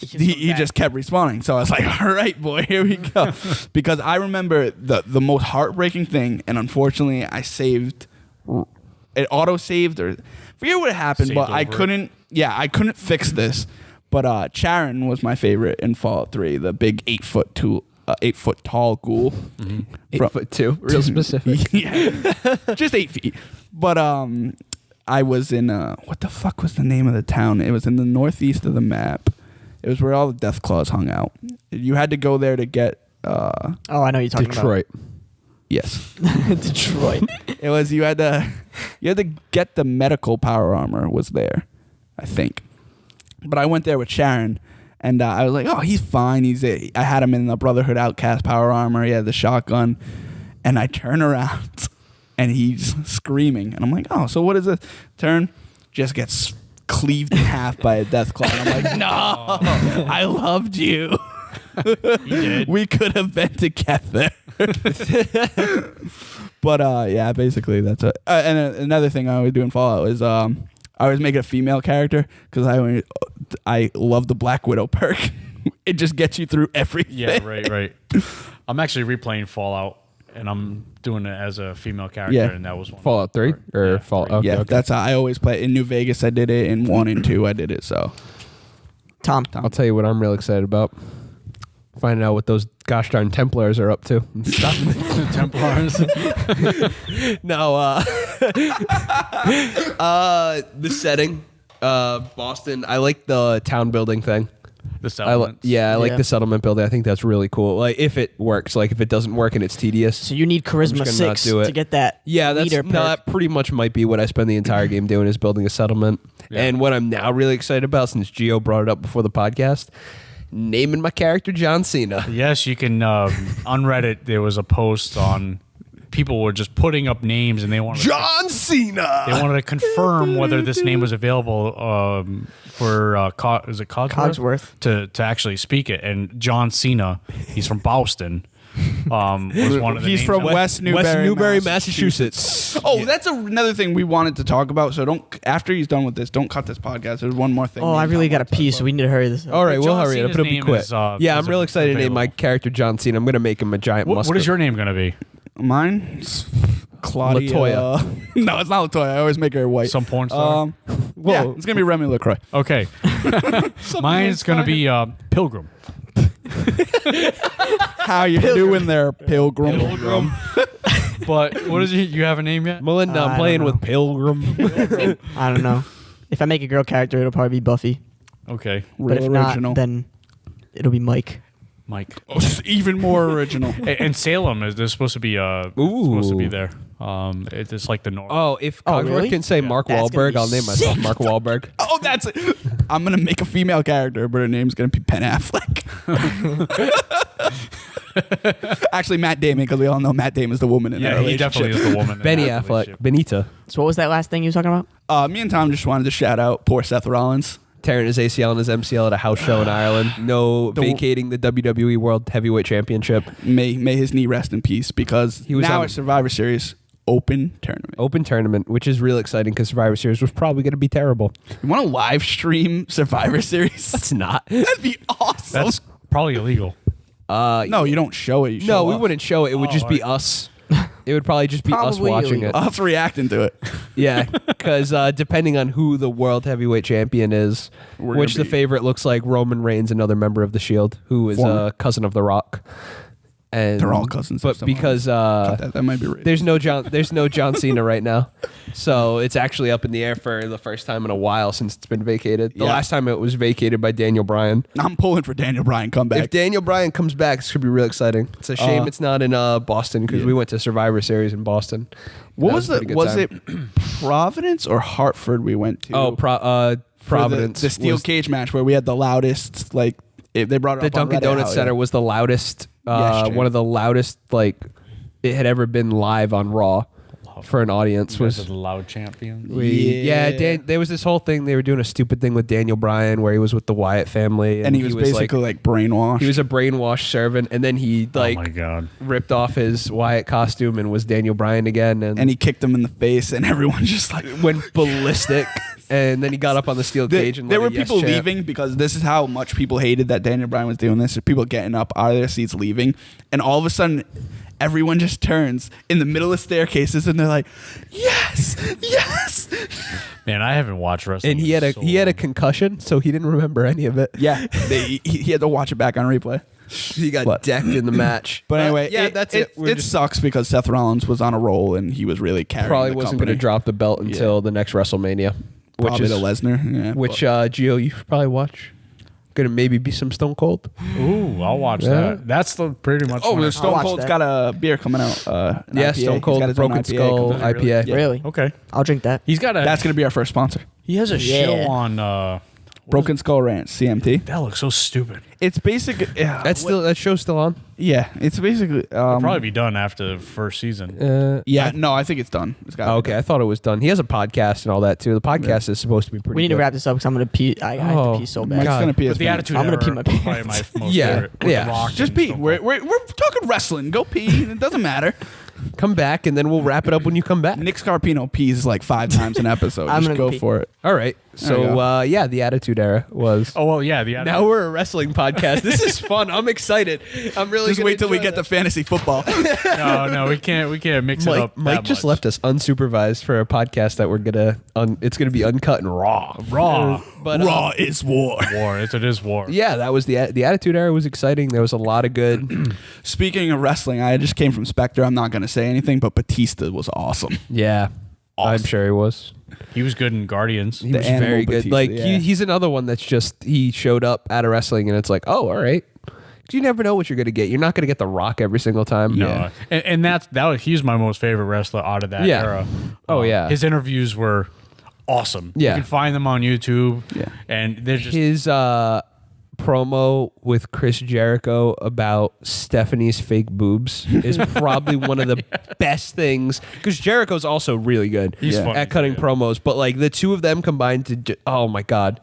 He just kept respawning. So I was like, all right, boy, here we go. Because I remember the most heartbreaking thing, and unfortunately I saved, it auto-saved, or forget what happened, Saved but I over couldn't, I couldn't fix this. But Charon was my favorite in Fallout 3, the big 8 foot tall ghoul. Mm-hmm. 8'2", real specific. Yeah, just 8 feet. But I was in, what the fuck was the name of the town? It was in the northeast of the map. It was where all the Deathclaws hung out. You had to go there to get. Oh, I know what you're talking Detroit. Yes, about. Detroit. it was. You had to get the medical power armor. Was there, I think. But I went there with Sharon, and I was like, "Oh, he's fine. I had him in the Brotherhood Outcast power armor. He had the shotgun, and I turn around, and he's screaming, and I'm like, "Oh, so what is this?" Turn, just gets cleaved in half by a Deathclaw. And I'm like, no, I loved you. You did. We could have been together. But yeah, basically that's it. And another thing I always do in Fallout is I always make it a female character because I love the Black Widow perk. It just gets you through everything. Yeah, right. I'm actually replaying Fallout, and I'm doing it as a female character, Yeah. and that was one. Fallout 3 or Yeah, Fallout? 3. Okay, Yeah, okay. that's how I always play. In New Vegas, I did it. In 1 and 2, I did it. So Tom. I'll tell you what I'm real excited about. Finding out what those gosh darn Templars are up to. Templars. No, the setting, Boston. I like the town building thing. The settlements. I like Yeah. the settlement building. I think that's really cool. Like if it works, like if it doesn't work and it's tedious. So you need charisma just gonna not 6 do it. to get that Yeah, that's leader no, perk. that pretty much might be what I spend the entire game doing is building a settlement. Yeah. And what I'm now really excited about, since Geo brought it up before the podcast, naming my character John Cena. Yes, you can. On Reddit, there was a post on people were just putting up names, and they wanted John Cena. they wanted to confirm whether this name was available for is it Cogsworth to actually speak it. And John Cena, he's from Boston. Was one of the he's names from on- West Newbury, Massachusetts. Oh, that's another thing we wanted to talk about. So don't, after he's done with this, don't cut this podcast. There's one more thing. Oh, I really got a pee, so we need to hurry this up. All right, we'll John hurry it up. Cena's It'll be name quick. is, Yeah, I'm is real excited to name my available. character John Cena. I'm going to make him a giant What muscle. is your name gonna be? Mine, Claudia. Latoya. No, it's not Latoya. I always make her white. Some porn star. Yeah, it's gonna be Remy LaCroix. Okay. Mine's gonna be Pilgrim. How you doing there, Pilgrim? But what is it? You have a name yet? Melinda, I'm I playing don't with Pilgrim. I don't know. If I make a girl character, it'll probably be Buffy. Okay, But if Real original. not, then it'll be Mike. Mike. Oh, just even more original. And Salem is there's supposed to be supposed to be there. It's like the north. Oh, if Oh, Cogsworth really? can say Yeah. Mark That's gonna Wahlberg, be I'll name myself sick. Mark Wahlberg. Oh, that's it. I'm gonna make a female character, but her name's gonna be Ben Affleck. Actually, Matt Damon, because we all know Matt Damon is the woman in that yeah, he relationship. definitely is the woman. in Benny that Affleck. relationship. Benita. So what was that last thing you were talking about? Me and Tom just wanted to shout out poor Seth Rollins. tearing his ACL and his MCL at a house show in Ireland. No vacating the WWE World Heavyweight Championship. May his knee rest in peace, because He was now on- at Survivor Series open tournament. Open tournament, which is real exciting because Survivor Series was probably going to be terrible. You want to live stream Survivor Series? It's not. That'd be awesome. That's probably illegal. No, you don't show it. You No, show we us. wouldn't show it. It would just be us. It would probably just be us Probably watching illegal. it. Us reacting to it. Yeah, because depending on who the World Heavyweight Champion is, We're which gonna the favorite looks like Roman Reigns, another member of the Shield, who is Former. a cousin of The Rock. And They're all cousins. But because that might be right. there's no John Cena right now, so it's actually up in the air for the first time in a while since it's been vacated. The Yeah. last time it was vacated by Daniel Bryan. I'm pulling for Daniel Bryan comeback. If Daniel Bryan comes back, it's gonna be real exciting. It's a shame it's not in Boston because yeah. we went to Survivor Series in Boston. what That was a pretty good was time. it Providence or Hartford we went to? Oh, for Providence. the steel was- cage match where we had the loudest, like, they brought it the up on Dunkin' Reddit Donuts how, Center yeah. was the loudest, Yes, Jay. one of the loudest, like, it had ever been live on Raw for an audience. You guys Was are the loud champion. Yeah. there was this whole thing. They were doing a stupid thing with Daniel Bryan where he was with the Wyatt family. and he was basically like brainwashed. he was a brainwashed servant. And then he, Oh like, my god. ripped off his Wyatt costume and was Daniel Bryan again. and he kicked him in the face, and everyone just like went ballistic. And then he got up on the steel cage and there let were a yes people chant. leaving because this is how much people hated that Daniel Bryan was doing this. People getting up out of their seats, leaving, and all of a sudden, everyone just turns in the middle of staircases, and they're like, "Yes, yes." Man, I haven't watched wrestling. And he had a in so he had a long. concussion, so he didn't remember any of it. Yeah, he had to watch it back on replay. He got But- decked in the match. But anyway, yeah, that's it. We're It just sucks because Seth Rollins was on a roll and he was really carrying. probably the wasn't going to company. drop the belt until the next WrestleMania, which Probably is to Lesnar. Yeah, which but- Geo you should probably watch. Going to maybe be some Stone Cold. Ooh, I'll watch Yeah. that. That's the pretty much. oh, when I- there's Stone watch Cold's that. got a beer coming out. An Yeah, IPA. Stone He's Cold got his own Broken IPA Skull coming out. IPA. Yeah. Really? Okay. I'll drink that. He's got a. That's gonna be our first sponsor. he has a Yeah. show on. Broken Skull Ranch, CMT. That looks so stupid. It's basically That show's still on. yeah. It's basically It'll probably be done after the first season. yeah. No, I think it's done. It's got Okay, I thought it was done. He has a podcast and all that too. The podcast is supposed to be pretty. We need to good. wrap this up because I'm gonna pee. I have Oh, to pee so my Mike's bad. God. gonna pee. But his the pants. Attitude I'm gonna Era pee my was probably pants. my most Yeah, favorite. with yeah. The Rock Just and pee. Stone We're Cold. talking wrestling. Go pee. It doesn't matter. Come back and then we'll wrap it up when you come back. Nick Scarpino pees like 5 times an episode. I'm Just gonna go pee. for it. All right. There you So go. yeah, the Attitude Era was. Oh well, yeah. The Now we're a wrestling podcast. This is fun. I'm excited. I'm really. Just gonna wait till we enjoy get to this. fantasy football. no, we can't mix it Mike, up. Mike that just much. left us unsupervised for a podcast that we're gonna. It's gonna be uncut and raw. Raw. But Raw is war. War. It is war. yeah, that was the Attitude Era was exciting. There was a lot of good. Speaking of wrestling, I just came from Spectre. I'm not going to say anything, but Batista was awesome. Yeah, I'm Awesome. sure he was. He was good in Guardians. He The was animal very good. Batista, Like yeah. he's another one that's just he showed up out of wrestling and it's like, oh, all right. 'Cause you never know what you're gonna get. You're not gonna get The Rock every single time. No, Yeah. and he's my most favorite wrestler out of that Yeah. era. Oh, yeah. his interviews were awesome. Yeah. You can find them on YouTube. Yeah. And they're just His promo with Chris Jericho about Stephanie's fake boobs is probably one of the best things because Jericho's also really good He's Yeah. funny. at cutting Yeah. promos, but like the two of them combined to oh my god,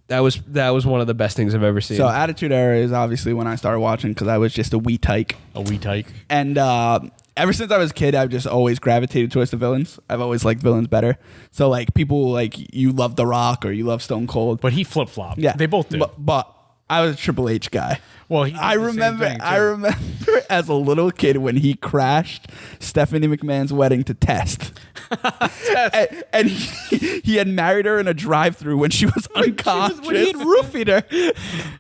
that was one of the best things I've ever seen. So Attitude Era is obviously when I started watching because I was just a wee tyke. a wee tyke. And ever since I was a kid, I've just always gravitated towards the villains. I've always liked villains better. So like people like you love The Rock or you love Stone Cold. But he flip flopped. Yeah, They both did. But I was a Triple H guy. Well, he did I the same remember. thing, too. I remember as a little kid when he crashed Stephanie McMahon's wedding to Test, and he had married her in a drive-through when she was unconscious. when he had roofied her.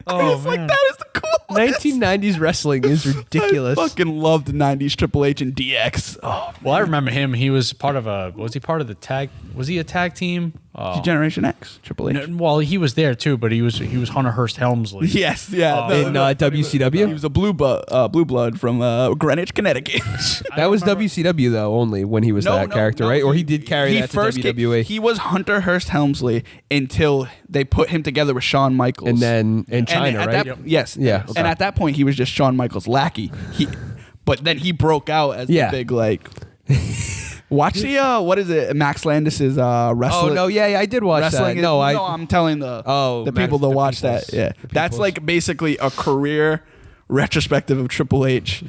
Oh, It's like man. that is the coolest. 1990s wrestling is ridiculous. I fucking loved 90s Triple H and DX. Oh, Well, I remember him. He was part of was he part of the tag? Was he a tag team? Generation X Triple H. No, well, he was there too, but he was Hunter Hearst Helmsley. Yes, yeah. In WCW? He was a blue blood from Greenwich, Connecticut. That was WCW though only when he was that character, right? Or he did carry that to WWE. He was Hunter Hearst Helmsley until they put him together with Shawn Michaels. and then in China, at right? that- Yes. Yeah, okay. And at that point, he was just Shawn Michaels' lackey. But then he broke out as Yeah. the big like. Watch the what is it? Max Landis's wrestling. Oh no, yeah, I did watch Wrestling. that. No, I'm telling the people to watch that. Yeah, that's like basically a career retrospective of Triple H,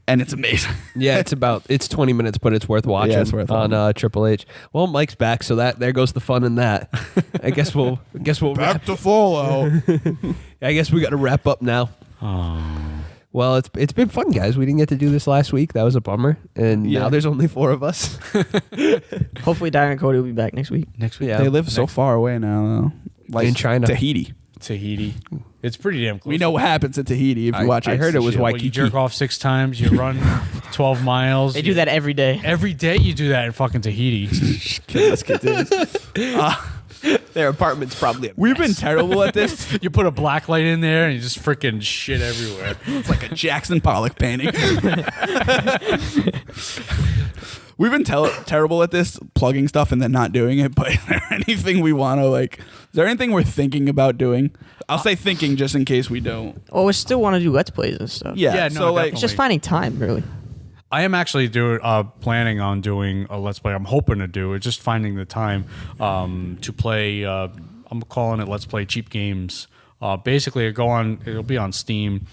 and it's amazing. Yeah, it's 20 minutes, but it's worth watching. Yeah, it's worth on Triple H. Well, Mike's back, so there goes the fun in that. I guess we'll Back to Fallout. I guess we got to wrap up now. Well, it's been fun, guys. We didn't get to do this last week. That was a bummer. And now there's only 4 of us. Hopefully, Darren and Cody will be back next week. Next week. Yeah. They live so far away now, though. Like in China. Tahiti. It's pretty damn close. We know what happens in Tahiti if you watch. I heard it was Well, Waikiki. you jerk off 6 times. You run 12 miles. They do that every day. Every day. You do that in fucking Tahiti. Their apartment's probably a We've been terrible at this. You put a black light in there and you just freaking shit everywhere. It's like a Jackson Pollock painting. We've been terrible at this, plugging stuff and then not doing it. But is there anything we want to like? Is there anything we're thinking about doing? I'll say thinking just in case we don't. Well, we still want to do Let's Plays and stuff. Yeah. Yeah, no, so like, definitely. It's just finding time, really. I am actually planning on doing a Let's Play. I'm hoping to do it. Just finding the time to play. I'm calling it Let's Play Cheap Games. Basically, it'll be on Steam.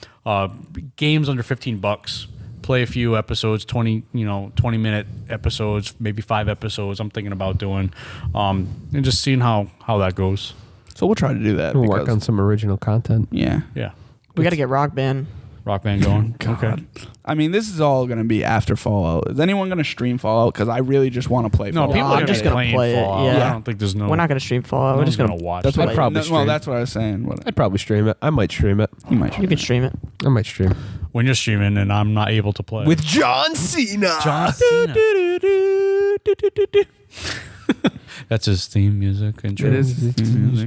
Games under $15. Play a few episodes, 20-minute episodes, maybe 5 episodes. I'm thinking about doing, and just seeing how that goes. so we'll try to do that. We'll work because- on some original content. Yeah. Yeah, We got to get Rock Band. Rock Band going. God. Okay. I mean, this is all going to be after Fallout. Is anyone going to stream Fallout? Because I really just want to play No, Fallout. people I'm are just gonna playing play it, Fallout. yeah. I don't think there's no. We're not going to stream Fallout. We're no just one's going to watch. That's it. what I'd probably Well, stream. that's what I was saying. What, I'd probably stream it. I might stream it. he might. You can stream it. I might stream. When you're streaming and I'm not able to play. With John Cena. John Cena. That's his theme music. Intro. It is.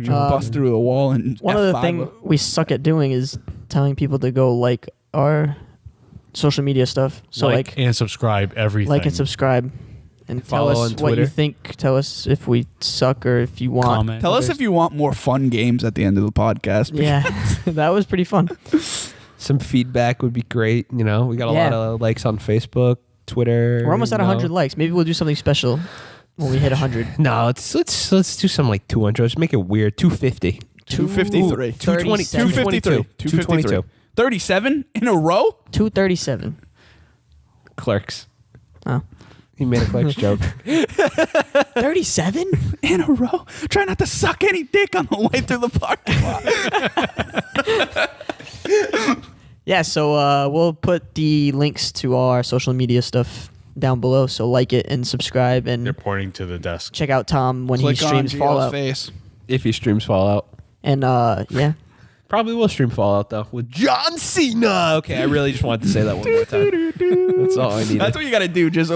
Bust through the wall and One of the F5 things we suck at doing is telling people to go like our social media stuff. So like and subscribe everything. and subscribe. And tell Follow us on what you Twitter. think. Tell us if we suck or if you want. Comment. Tell us if you want more fun games at the end of the podcast. Yeah, that was pretty fun. Some feedback would be great. We got a Yeah. lot of likes on Facebook, Twitter. We're almost at 100 likes. Maybe we'll do something special when we hit 100. No, let's do something like 200. Let's make it weird. 250. 253. 220. 253. 252. 37 in a row? 237. Clerks. Oh. He made a Clerks joke. 37? In a row? Try not to suck any dick on the way through the parking lot. Yeah, so we'll put the links to all our social media stuff down below. So like it and subscribe They're and pointing to the desk. check out Tom when Click he on streams Geo's Fallout. face. If he streams Fallout. And yeah. Probably will stream Fallout, though, with John Cena. Okay, I really just wanted to say that one more time. That's all I needed. That's what you got to do. Just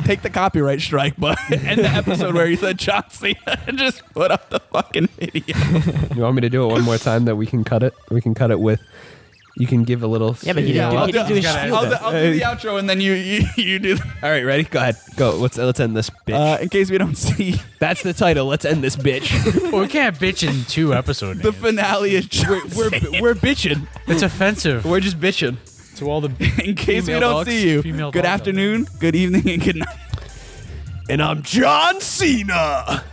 take the copyright strike, but end the episode where you said John Cena and just put up the fucking video. You want me to do it one more time that we can cut it? We can cut it with... You can give a little... Yeah, but he didn't do his spiel. I'll do the outro and then you do. All right, ready? Go ahead. Go. Let's end this, bitch. In case we don't see, That's the title. Let's end this, bitch. Well, we can't bitch in 2 episode the names. finale is John Cena. We're bitching. It's offensive We're just bitching. to all the. In case we female don't dogs, see you, female good dogs out afternoon, good evening, and good night. And I'm John Cena.